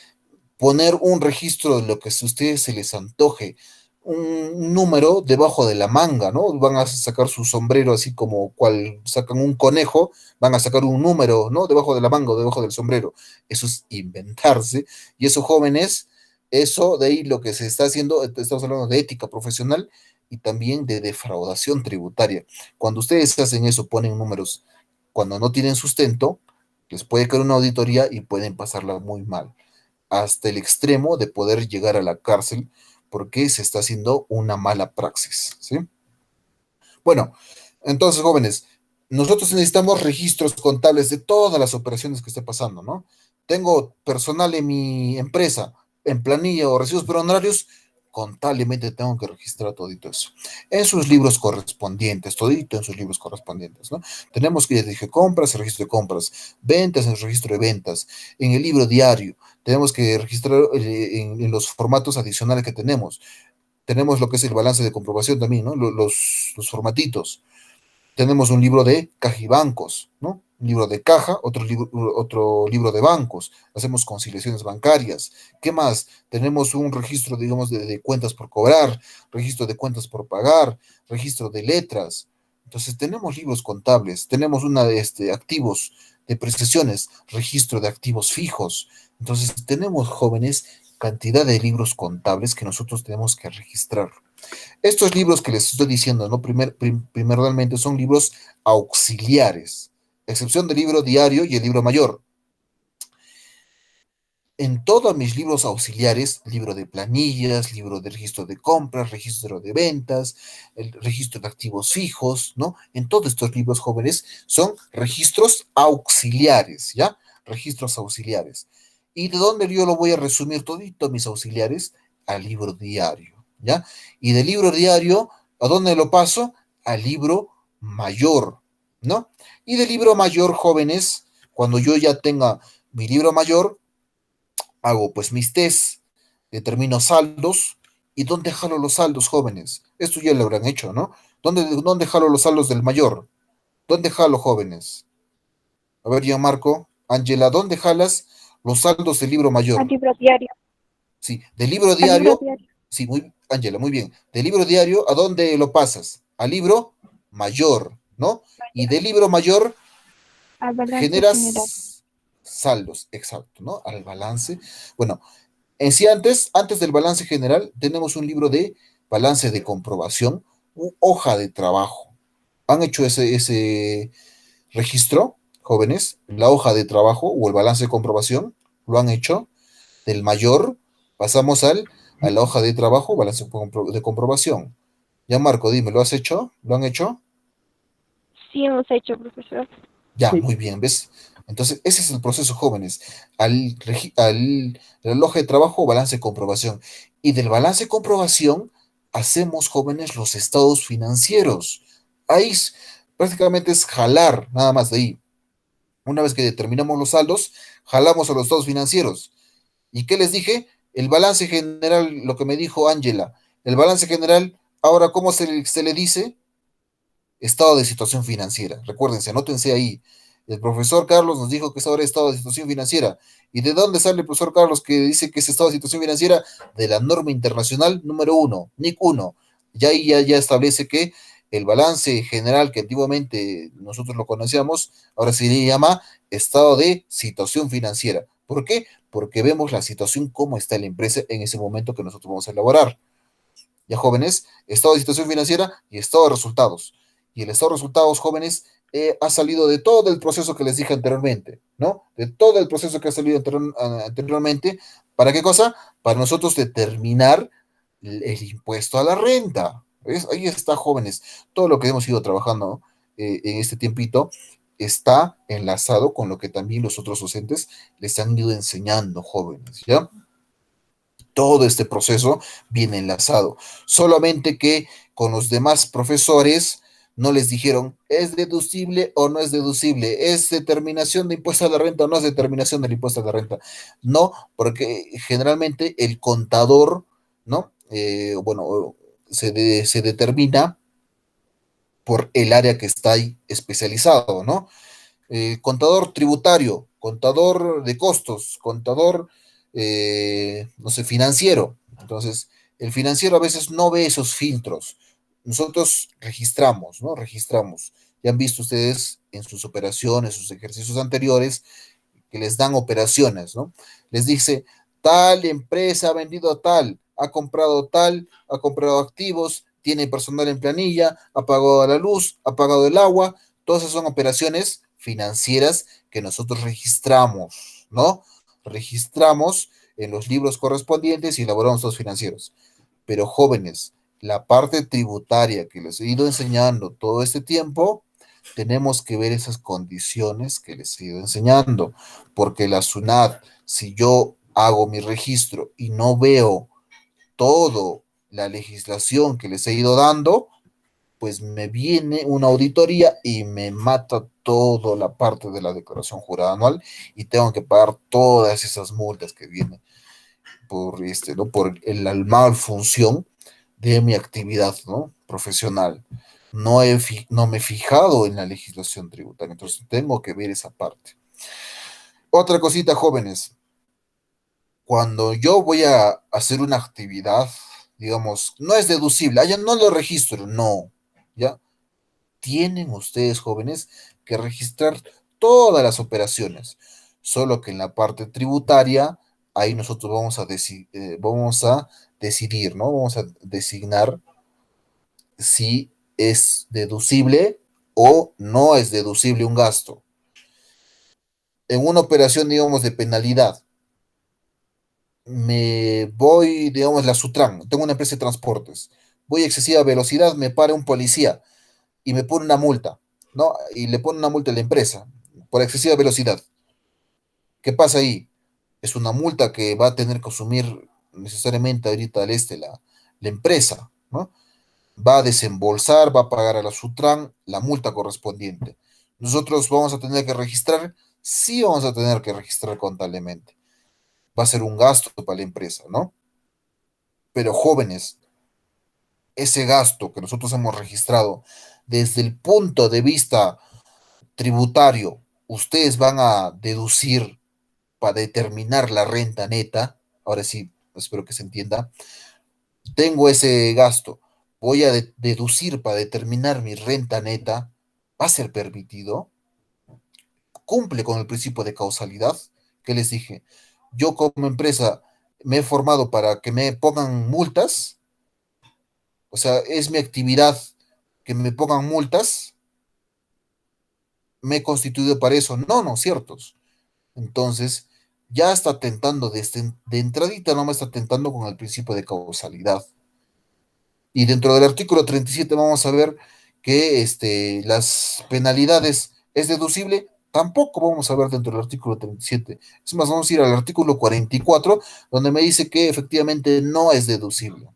poner un registro de lo que a ustedes se les antoje, un número debajo de la manga, ¿no? Van a sacar su sombrero así como cual sacan un conejo, van a sacar un número, ¿no? Debajo de la manga o debajo del sombrero. Eso es inventarse. Y eso, jóvenes, eso de ahí lo que se está haciendo, estamos hablando de ética profesional y también de defraudación tributaria. Cuando ustedes hacen eso, ponen números, cuando no tienen sustento, les puede caer una auditoría y pueden pasarla muy mal hasta el extremo de poder llegar a la cárcel porque se está haciendo una mala praxis, ¿sí? Bueno, entonces, jóvenes, nosotros necesitamos registros contables de todas las operaciones que esté pasando, ¿no? Tengo personal en mi empresa, en planilla o recibos por honorarios, contablemente tengo que registrar todito eso. En sus libros correspondientes, todito en sus libros correspondientes, ¿no? Tenemos que, ya dije, compras, el registro de compras, ventas, en el registro de ventas, en el libro diario, tenemos que registrar en los formatos adicionales que tenemos. Tenemos lo que es el balance de comprobación también, ¿no? Los formatitos. Tenemos un libro de caja y bancos, ¿no? Un libro de caja, otro libro de bancos. Hacemos conciliaciones bancarias. ¿Qué más? Tenemos un registro, digamos, de cuentas por cobrar, registro de cuentas por pagar, registro de letras. Entonces, tenemos libros contables, tenemos una de activos, de prestaciones, registro de activos fijos. Entonces, tenemos, jóvenes, cantidad de libros contables que nosotros tenemos que registrar. Estos libros que les estoy diciendo, ¿no? Primordialmente son libros auxiliares, excepción del libro diario y el libro mayor. En todos mis libros auxiliares, libro de planillas, libro de registro de compras, registro de ventas, el registro de activos fijos, ¿no? En todos estos libros, jóvenes, son registros auxiliares, ¿ya? Registros auxiliares. ¿Y de dónde yo lo voy a resumir todito mis auxiliares? Al libro diario, ¿ya? Y del libro diario, ¿a dónde lo paso? Al libro mayor, ¿no? Y del libro mayor, jóvenes, cuando yo ya tenga mi libro mayor, hago pues mis test, determino saldos. ¿Y dónde jalo los saldos, jóvenes? Esto ya lo habrán hecho, ¿no? ¿Dónde jalo los saldos del mayor? ¿Dónde jalo, jóvenes? A ver, ya Marco, Ángela, ¿dónde jalas los saldos del libro Al mayor? libro diario. Sí, del libro Al libro diario, diario. sí, Ángela, muy bien. Del libro diario, ¿a dónde lo pasas? Al libro mayor, ¿no? Y del libro mayor Al balance general. generas saldos, exacto, ¿no? Al balance. Bueno, en sí, antes del balance general, tenemos un libro de balance de comprobación, hoja de trabajo. ¿Han hecho ese registro, jóvenes? La hoja de trabajo o el balance de comprobación, ¿lo han hecho? Del mayor, pasamos a la hoja de trabajo, balance de comprobación. Ya, Marco, dime, ¿lo has hecho? ¿Lo han hecho? Sí hemos hecho, profesor. Ya, Sí, muy bien, ¿ves? Entonces, ese es el proceso, jóvenes. Al hoja de trabajo, balance de comprobación. Y del balance de comprobación, hacemos, jóvenes, los estados financieros. Ahí prácticamente es jalar, nada más de ahí. Una vez que determinamos los saldos, jalamos a los estados financieros. ¿Y qué les dije? El balance general, lo que me dijo Ángela. El balance general, ahora, ¿cómo se le dice? Estado de situación financiera. Recuérdense, anótense ahí. El profesor Carlos nos dijo que es ahora estado de situación financiera. ¿Y de dónde sale el profesor Carlos que dice que es estado de situación financiera? De la norma internacional número 1, NIC 1. Ya ahí ya establece que el balance general que antiguamente nosotros lo conocíamos, ahora se le llama estado de situación financiera. ¿Por qué? Porque vemos la situación, cómo está la empresa en ese momento que nosotros vamos a elaborar. Ya, jóvenes, estado de situación financiera y estado de resultados. Y el estado de resultados, jóvenes, ha salido de todo el proceso que les dije anteriormente, ¿no? De todo el proceso que ha salido anteriormente. ¿Para qué cosa? Para nosotros determinar el impuesto a la renta. ¿Ves? Ahí está, jóvenes. Todo lo que hemos ido trabajando en este tiempito está enlazado con lo que también los otros docentes les han ido enseñando, jóvenes, ¿ya? Todo este proceso viene enlazado. Solamente que con los demás profesores no les dijeron, ¿es deducible o no es deducible? ¿Es determinación de impuesto a la renta o no es determinación del impuesto a la renta? No, porque generalmente el contador, ¿no? Bueno, se determina por el área que está ahí especializado, ¿no? Contador tributario, contador de costos, contador, no sé, financiero. Entonces, el financiero a veces no ve esos filtros. Nosotros registramos, ¿no? Registramos. Ya han visto ustedes en sus operaciones, sus ejercicios anteriores, que les dan operaciones, ¿no? Les dice, tal empresa ha vendido tal, ha comprado activos, tiene personal en planilla, ha pagado la luz, ha pagado el agua. Todas esas son operaciones financieras que nosotros registramos, ¿no? Registramos en los libros correspondientes y elaboramos los financieros. Pero jóvenes, la parte tributaria que les he ido enseñando todo este tiempo, tenemos que ver esas condiciones que les he ido enseñando, porque la SUNAT, si yo hago mi registro y no veo todo la legislación que les he ido dando, pues me viene una auditoría y me mata toda la parte de la declaración jurada anual y tengo que pagar todas esas multas que vienen por ¿no? Por el mal función de mi actividad, ¿no? Profesional. No me he fijado en la legislación tributaria, entonces tengo que ver esa parte. Otra cosita, jóvenes, cuando yo voy a hacer una actividad, digamos, no es deducible, ya no lo registro, no, ¿ya? Tienen ustedes, jóvenes, que registrar todas las operaciones, solo que en la parte tributaria, ahí nosotros vamos a decidir, ¿no? Vamos a designar si es deducible o no es deducible un gasto. En una operación, digamos, de penalidad, me voy, digamos, la Sutran, tengo una empresa de transportes, voy a excesiva velocidad, me para un policía y me pone una multa, ¿no? Y le pone una multa a la empresa por excesiva velocidad. ¿Qué pasa ahí? Es una multa que va a tener que asumir necesariamente ahorita la empresa, ¿no? Va a desembolsar, va a pagar a la Sutran la multa correspondiente. Nosotros vamos a tener que registrar, sí vamos a tener que registrar contablemente. Va a ser un gasto para la empresa, ¿no? Pero jóvenes, ese gasto que nosotros hemos registrado desde el punto de vista tributario, ustedes van a deducir para determinar la renta neta. Ahora sí, espero que se entienda. Tengo ese gasto, voy a deducir para determinar mi renta neta. ¿Va a ser permitido? ¿Cumple con el principio de causalidad? ¿Qué les dije? Yo como empresa me he formado para que me pongan multas, o sea, es mi actividad que me pongan multas, me he constituido para eso. No, no, ciertos. Entonces, ya está tentando de entradita, no me está tentando con el principio de causalidad. Y dentro del artículo 37 vamos a ver que las penalidades es deducible. Tampoco vamos a ver dentro del artículo 37. Es más, vamos a ir al artículo 44, donde me dice que efectivamente no es deducible.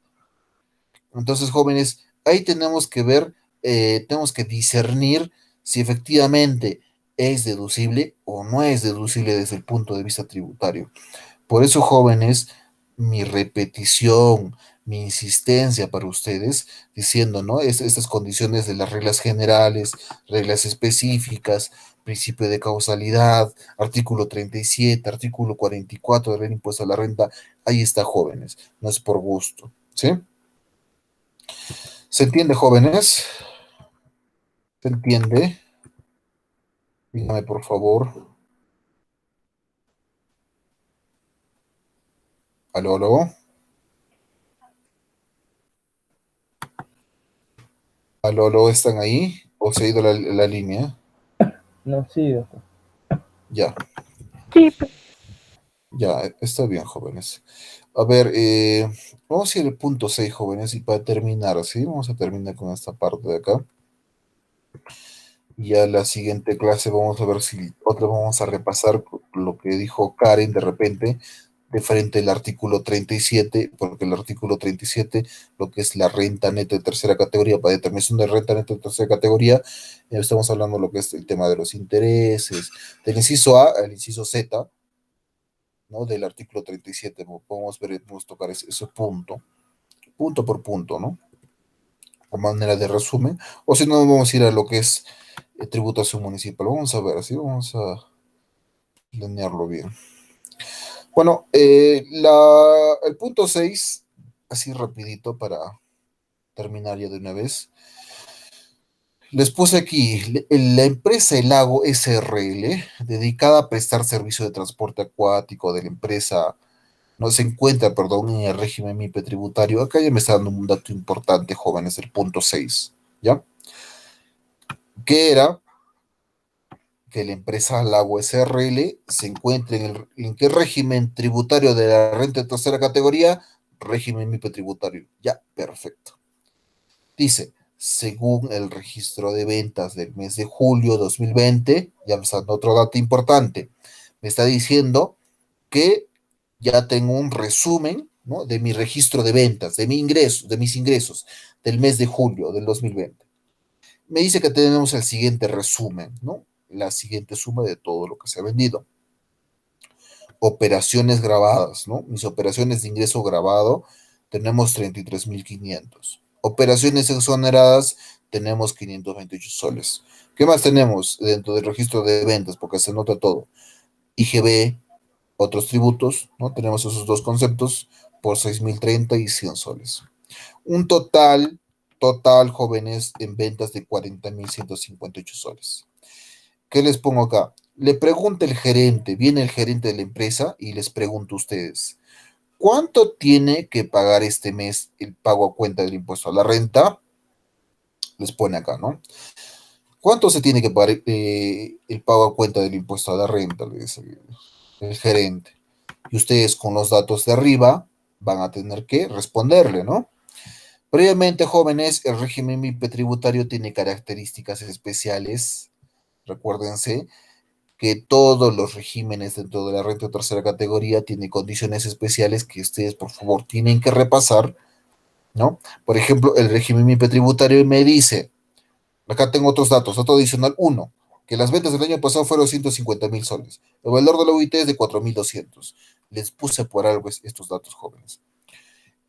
Entonces, jóvenes, ahí tenemos que ver, tenemos que discernir si efectivamente es deducible o no es deducible desde el punto de vista tributario. Por eso, jóvenes, mi repetición, mi insistencia para ustedes, diciendo, ¿no? Estas condiciones de las reglas generales, reglas específicas, principio de causalidad, artículo 37, artículo 44 del impuesto a la renta, ahí está, jóvenes, no es por gusto, ¿sí? ¿Se entiende, jóvenes? ¿Se entiende? Dígame, por favor. ¿Aló, aló? ¿Aló, aló? ¿Están ahí? ¿O se ha ido la línea? No, sí, doctor. Ya, Sí, ya, está bien, jóvenes. A ver, vamos a ir al punto 6, jóvenes, y para terminar, ¿sí? Vamos a terminar con esta parte de acá. Y a la siguiente clase vamos a ver si otra vamos a repasar lo que dijo Karen de repente, de frente al artículo 37, porque el artículo 37, lo que es la renta neta de tercera categoría, para determinación de renta neta de tercera categoría, estamos hablando de lo que es el tema de los intereses, del inciso A al inciso Z, ¿no? Del artículo 37, podemos ver, podemos tocar ese punto, punto por punto, ¿no? A manera de resumen, o si no, vamos a ir a lo que es tributación municipal. Vamos a ver, así vamos a linearlo bien. Bueno, el punto 6, así rapidito para terminar ya de una vez. Les puse aquí, la empresa El Lago SRL, dedicada a prestar servicio de transporte acuático de la empresa, no se encuentra, perdón, en el régimen MIPE tributario. Acá ya me está dando un dato importante, jóvenes, el punto 6, ¿ya? Que era que la empresa Lago SRL se encuentra ¿en qué régimen tributario de la renta de tercera categoría? Régimen MIPE tributario. Ya, perfecto. Dice, según el registro de ventas del mes de julio 2020, ya me está dando otro dato importante, me está diciendo que ya tengo un resumen, ¿no? De mi registro de ventas, de mi ingreso, de mis ingresos del mes de julio del 2020. Me dice que tenemos el siguiente resumen, ¿no? La siguiente suma de todo lo que se ha vendido. Operaciones grabadas, ¿no? Mis operaciones de ingreso grabado tenemos 33.500. Operaciones exoneradas tenemos 528 soles. ¿Qué más tenemos dentro del registro de ventas? Porque se nota todo. IGB, otros tributos, ¿no? Tenemos esos dos conceptos por 6.030 y 100 soles. Un total, jóvenes, en ventas de 40.158 soles. ¿Qué les pongo acá? Le pregunta el gerente, viene el gerente de la empresa y les pregunto a ustedes, ¿cuánto tiene que pagar este mes el pago a cuenta del impuesto a la renta? Les pone acá, ¿no? ¿Cuánto se tiene que pagar el pago a cuenta del impuesto a la renta? Le dice el gerente. Y ustedes con los datos de arriba van a tener que responderle, ¿no? Previamente, jóvenes, el régimen MIPE tributario tiene características especiales. Recuérdense que todos los regímenes dentro de la renta de tercera categoría tienen condiciones especiales que ustedes, por favor, tienen que repasar, ¿no? Por ejemplo, el régimen MIPE tributario me dice, acá tengo otros datos, dato adicional uno, que las ventas del año pasado fueron 150.000 soles. El valor de la UIT es de 4.200. Les puse por algo estos datos, jóvenes.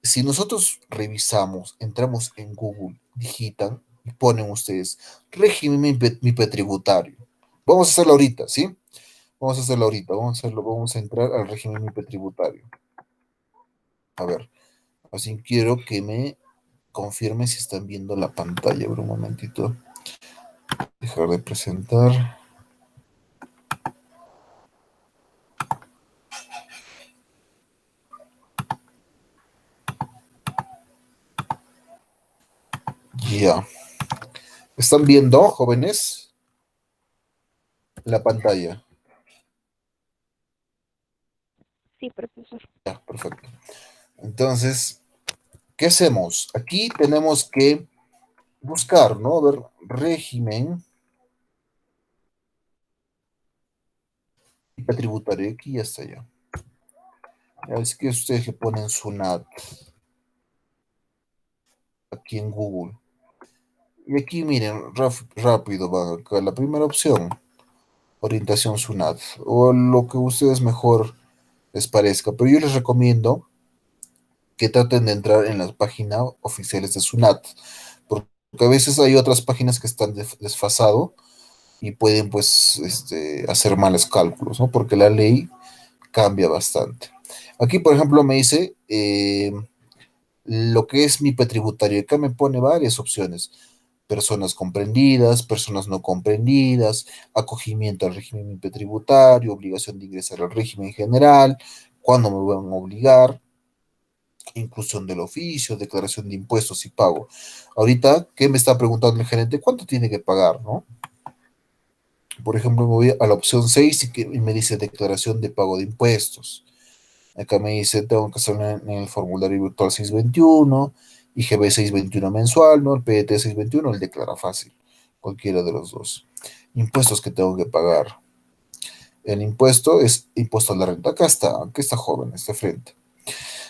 Si nosotros revisamos, entramos en Google, digitan y ponen ustedes régimen MIPE tributario. Vamos a hacerlo ahorita, ¿sí? Vamos a hacerlo ahorita, vamos a entrar al régimen MIPE tributario. A ver, así quiero que me confirme si están viendo la pantalla. Por un momentito. Dejar de presentar. Ya. ¿Están viendo, jóvenes, la pantalla? sí, profesor. Ya, perfecto. Entonces, ¿qué hacemos? Aquí tenemos que buscar, ¿no? A ver, régimen tributario. Aquí ya está ya. Es que ustedes le ponen SUNAT aquí en Google. Y aquí miren, rápido va acá la primera opción, orientación SUNAT, o lo que a ustedes mejor les parezca. Pero yo les recomiendo que traten de entrar en las páginas oficiales de SUNAT, porque a veces hay otras páginas que están desfasado y pueden pues hacer malos cálculos, ¿no? Porque la ley cambia bastante. Aquí, por ejemplo, me dice lo que es mi tributario. Acá me pone varias opciones. Personas comprendidas, personas no comprendidas, acogimiento al régimen tributario, obligación de ingresar al régimen general, cuándo me van a obligar, inclusión del oficio, declaración de impuestos y pago. Ahorita, ¿qué me está preguntando el gerente? ¿Cuánto tiene que pagar, no? Por ejemplo, me voy a la opción 6 y me dice declaración de pago de impuestos. Acá me dice, tengo que hacerlo en el formulario virtual 621, IGB 621 mensual, ¿no? El PET 621, el declara fácil, cualquiera de los dos. Impuestos que tengo que pagar. El impuesto es impuesto a la renta. Acá está joven, está frente.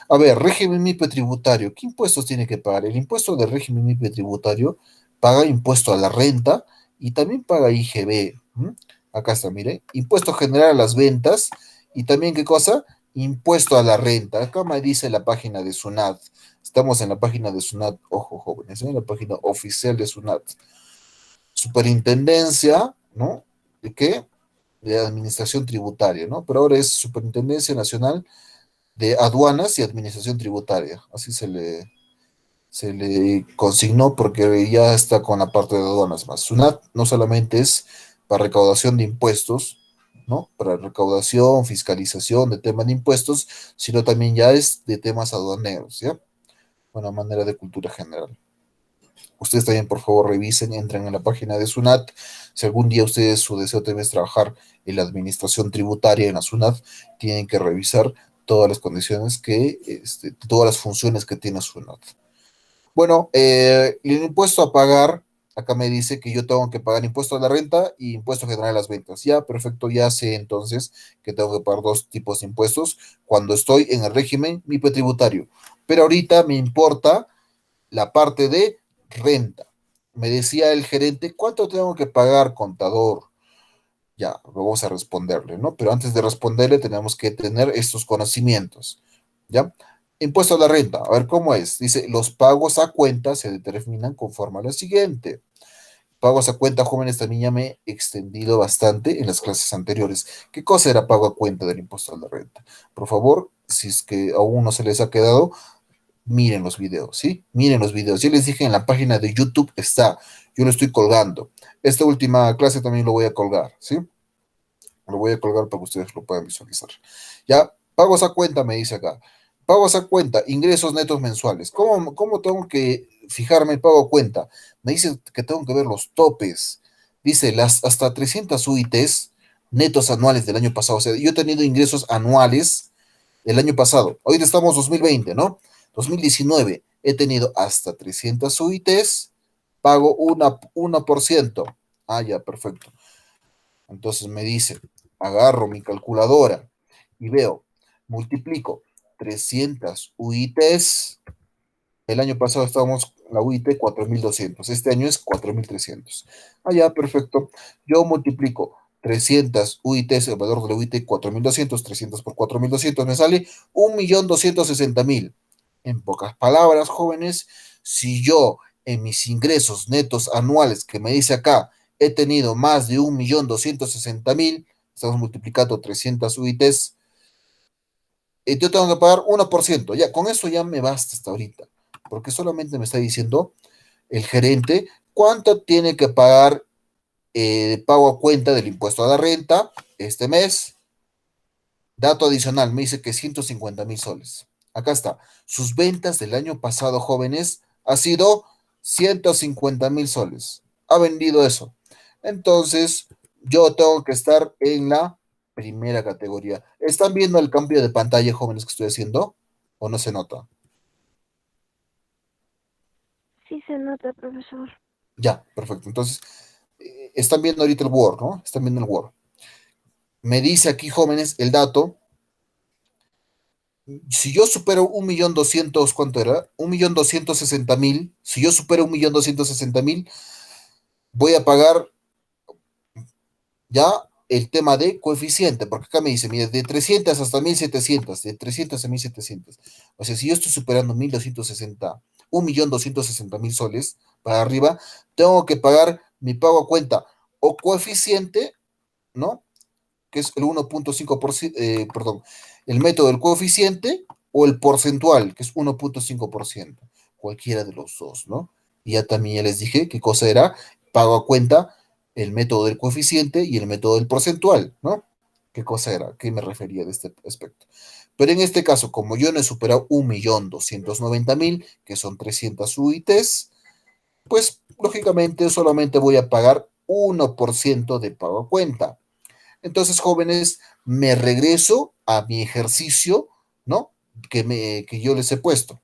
A ver, régimen MIPE tributario. ¿Qué impuestos tiene que pagar? El impuesto del régimen MIPE tributario paga impuesto a la renta y también paga IGB. ¿M? Acá está, mire. Impuesto general a las ventas y también, ¿qué cosa? Impuesto a la renta. Acá me dice la página de SUNAT. Estamos en la página de SUNAT. Ojo, jóvenes, en la página oficial de SUNAT. Superintendencia, ¿no? ¿De qué? De Administración Tributaria, ¿no? Pero ahora es Superintendencia Nacional de Aduanas y Administración Tributaria. Así se le consignó porque ya está con la parte de aduanas más. SUNAT no solamente es para recaudación de impuestos, ¿no? Para recaudación, fiscalización de temas de impuestos, sino también ya es de temas aduaneros, ¿ya? Una manera de cultura general. Ustedes también, por favor, revisen, entren en la página de SUNAT. Si algún día ustedes su deseo también es trabajar en la administración tributaria en la SUNAT, tienen que revisar todas las condiciones todas las funciones que tiene SUNAT. Bueno, el impuesto a pagar, acá me dice que yo tengo que pagar impuesto a la renta y impuesto general a las ventas. Ya, perfecto, ya sé entonces que tengo que pagar dos tipos de impuestos cuando estoy en el régimen MIPE tributario. Pero ahorita me importa la parte de renta. Me decía el gerente, ¿cuánto tengo que pagar, contador? Ya, vamos a responderle, ¿no? Pero antes de responderle tenemos que tener estos conocimientos, ¿ya? Impuesto a la renta, a ver cómo es. Dice, los pagos a cuenta se determinan conforme a lo siguiente. Pagos a cuenta, jóvenes, también ya me he extendido bastante en las clases anteriores. ¿Qué cosa era pago a cuenta del impuesto a la renta? Por favor, si es que aún no se les ha quedado, miren los videos, ¿sí? Miren los videos. Yo les dije en la página de YouTube está, yo lo estoy colgando. Esta última clase también lo voy a colgar, ¿sí? Lo voy a colgar para que ustedes lo puedan visualizar. Ya, pagos a cuenta, me dice acá. Pagos a cuenta, ingresos netos mensuales. ¿Cómo tengo que fijarme el pago a cuenta? Me dice que tengo que ver los topes. Dice, las hasta 300 UITs netos anuales del año pasado. O sea, yo he tenido ingresos anuales del año pasado. Hoy estamos 2020, ¿no? 2019, he tenido hasta 300 UITs, pago 1%. Ah, ya, perfecto. Entonces me dice, agarro mi calculadora y veo, multiplico 300 UITs. El año pasado estábamos la UIT 4.200, este año es 4.300. Ah, ya, perfecto. Yo multiplico 300 UITs, el valor de la UIT 4.200, 300 por 4.200 me sale 1.260.000. En pocas palabras, jóvenes, si yo en mis ingresos netos anuales que me dice acá he tenido más de 1.260.000, estamos multiplicando 300 UITs, yo tengo que pagar 1%. Ya, con eso ya me basta hasta ahorita, porque solamente me está diciendo el gerente cuánto tiene que pagar de pago a cuenta del impuesto a la renta este mes. Dato adicional, me dice que 150.000 soles. Acá está. Sus ventas del año pasado, jóvenes, ha sido 150.000 soles. Ha vendido eso. Entonces, yo tengo que estar en la primera categoría. ¿Están viendo el cambio de pantalla, jóvenes, que estoy haciendo? ¿O no se nota? Sí se nota, profesor. Ya, perfecto. Entonces, están viendo ahorita el Word, ¿no? Están viendo el Word. Me dice aquí, jóvenes, el dato. Si yo supero 1.200.000, ¿cuánto era? 1.260.000. Si yo supero 1.260.000, voy a pagar ya el tema de coeficiente, porque acá me dice, mira, de 300 hasta 1.700, de 300 a 1.700. O sea, si yo estoy superando 1.260, 1.260.000 soles para arriba, tengo que pagar mi pago a cuenta o coeficiente, ¿no? Que es el 1.5%, perdón, el método del coeficiente o el porcentual, que es 1.5%, cualquiera de los dos, ¿no? Y ya también ya les dije qué cosa era, pago a cuenta, el método del coeficiente y el método del porcentual, ¿no? ¿Qué cosa era? ¿Qué me refería de este aspecto? Pero en este caso, como yo no he superado 1.290.000, que son 300 UITs, pues lógicamente solamente voy a pagar 1% de pago a cuenta. Entonces, jóvenes, me regreso a mi ejercicio, ¿no? Que yo les he puesto.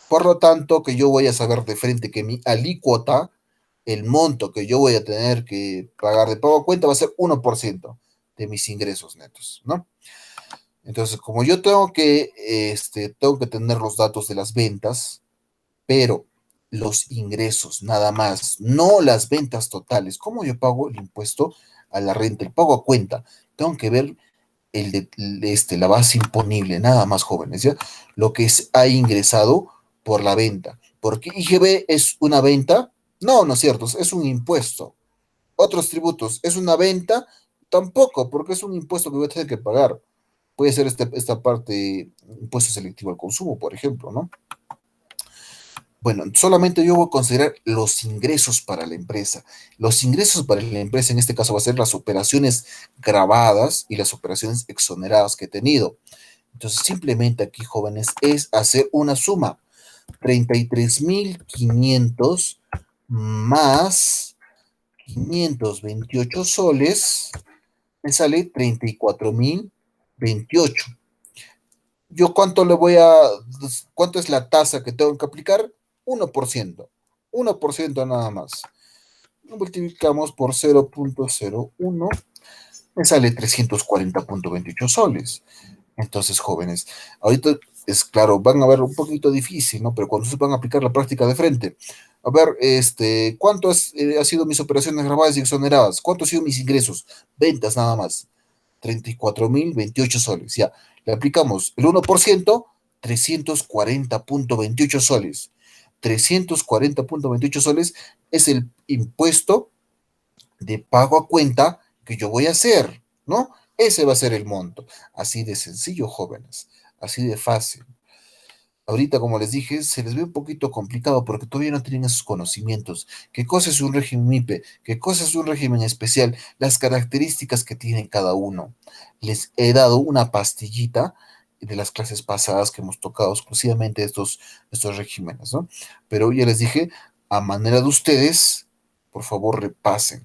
Por lo tanto, que yo voy a saber de frente que mi alícuota, el monto que yo voy a tener que pagar de pago a cuenta va a ser 1% de mis ingresos netos, ¿no? Entonces, como yo tengo que tener los datos de las ventas, pero los ingresos nada más, no las ventas totales. ¿Cómo yo pago el impuesto a la renta, el pago a cuenta? Tengo que ver la base imponible, nada más, jóvenes, ¿ya? Lo que ha ingresado por la venta. ¿Porque IGB es una venta? No, no es cierto, es un impuesto. Otros tributos, ¿es una venta? Tampoco, porque es un impuesto que voy a tener que pagar. Puede ser esta parte, impuesto selectivo al consumo, por ejemplo, ¿no? Bueno, solamente yo voy a considerar los ingresos para la empresa. Los ingresos para la empresa en este caso va a ser las operaciones grabadas y las operaciones exoneradas que he tenido. Entonces, simplemente aquí, jóvenes, es hacer una suma. 33.500 más 528 soles, me sale 34.028. ¿Yo cuánto es la tasa que tengo que aplicar? 1%. 1% nada más. Lo multiplicamos por 0.01, me sale 340.28 soles. Entonces, jóvenes, ahorita es claro, van a ver un poquito difícil, ¿no? Pero cuando ustedes van a aplicar la práctica de frente, a ver, ¿cuánto ha sido mis operaciones grabadas y exoneradas? ¿Cuánto han sido mis ingresos? Ventas nada más. 34.028 soles. Ya, le aplicamos el 1%, 340.28 soles. 340.28 soles es el impuesto de pago a cuenta que yo voy a hacer, ¿no? Ese va a ser el monto. Así de sencillo, jóvenes. Así de fácil. Ahorita, como les dije, se les ve un poquito complicado porque todavía no tienen esos conocimientos. ¿Qué cosa es un régimen MIPE? ¿Qué cosa es un régimen especial? Las características que tienen cada uno. Les he dado una pastillita de las clases pasadas que hemos tocado exclusivamente estos regímenes, ¿no? Pero ya les dije, a manera de ustedes, por favor, repasen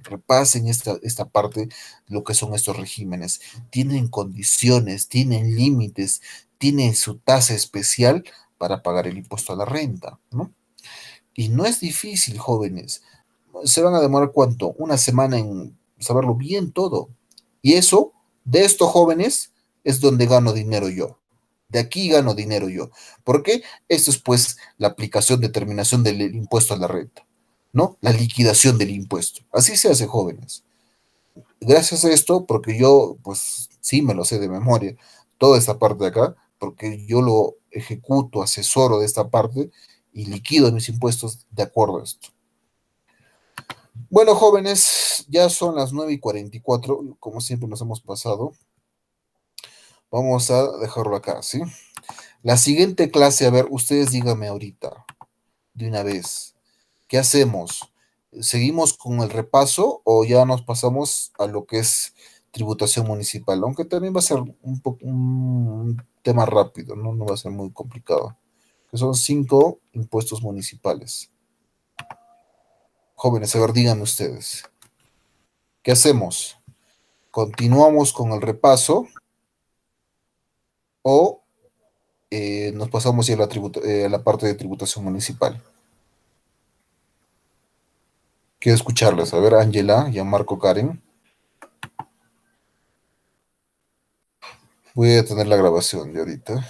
esta parte de lo que son estos regímenes. Tienen condiciones, tienen límites, tienen su tasa especial para pagar el impuesto a la renta, ¿no? Y no es difícil, jóvenes. Se van a demorar cuánto, una semana en saberlo bien todo. Y eso, de estos jóvenes, es donde gano dinero yo. De aquí gano dinero yo. ¿Por qué? Esto es pues la aplicación, determinación del impuesto a la renta, ¿no? La liquidación del impuesto. Así se hace, jóvenes. Gracias a esto, porque yo, pues sí me lo sé de memoria, toda esta parte de acá, porque yo lo ejecuto, asesoro de esta parte y liquido mis impuestos de acuerdo a esto. Bueno, jóvenes, ya son las 9:44, como siempre nos hemos pasado. Vamos a dejarlo acá, ¿sí? La siguiente clase, a ver, ustedes díganme ahorita, de una vez, ¿qué hacemos? ¿Seguimos con el repaso o ya nos pasamos a lo que es tributación municipal? Aunque también va a ser un tema rápido, ¿no? No va a ser muy complicado. Que son 5 impuestos municipales. Jóvenes, a ver, díganme ustedes. ¿Qué hacemos? ¿Continuamos con el repaso o nos pasamos ya a la parte de tributación municipal? Quiero escucharles. A ver, Ángela, ya Marco, Karen. Voy a tener la grabación de ahorita.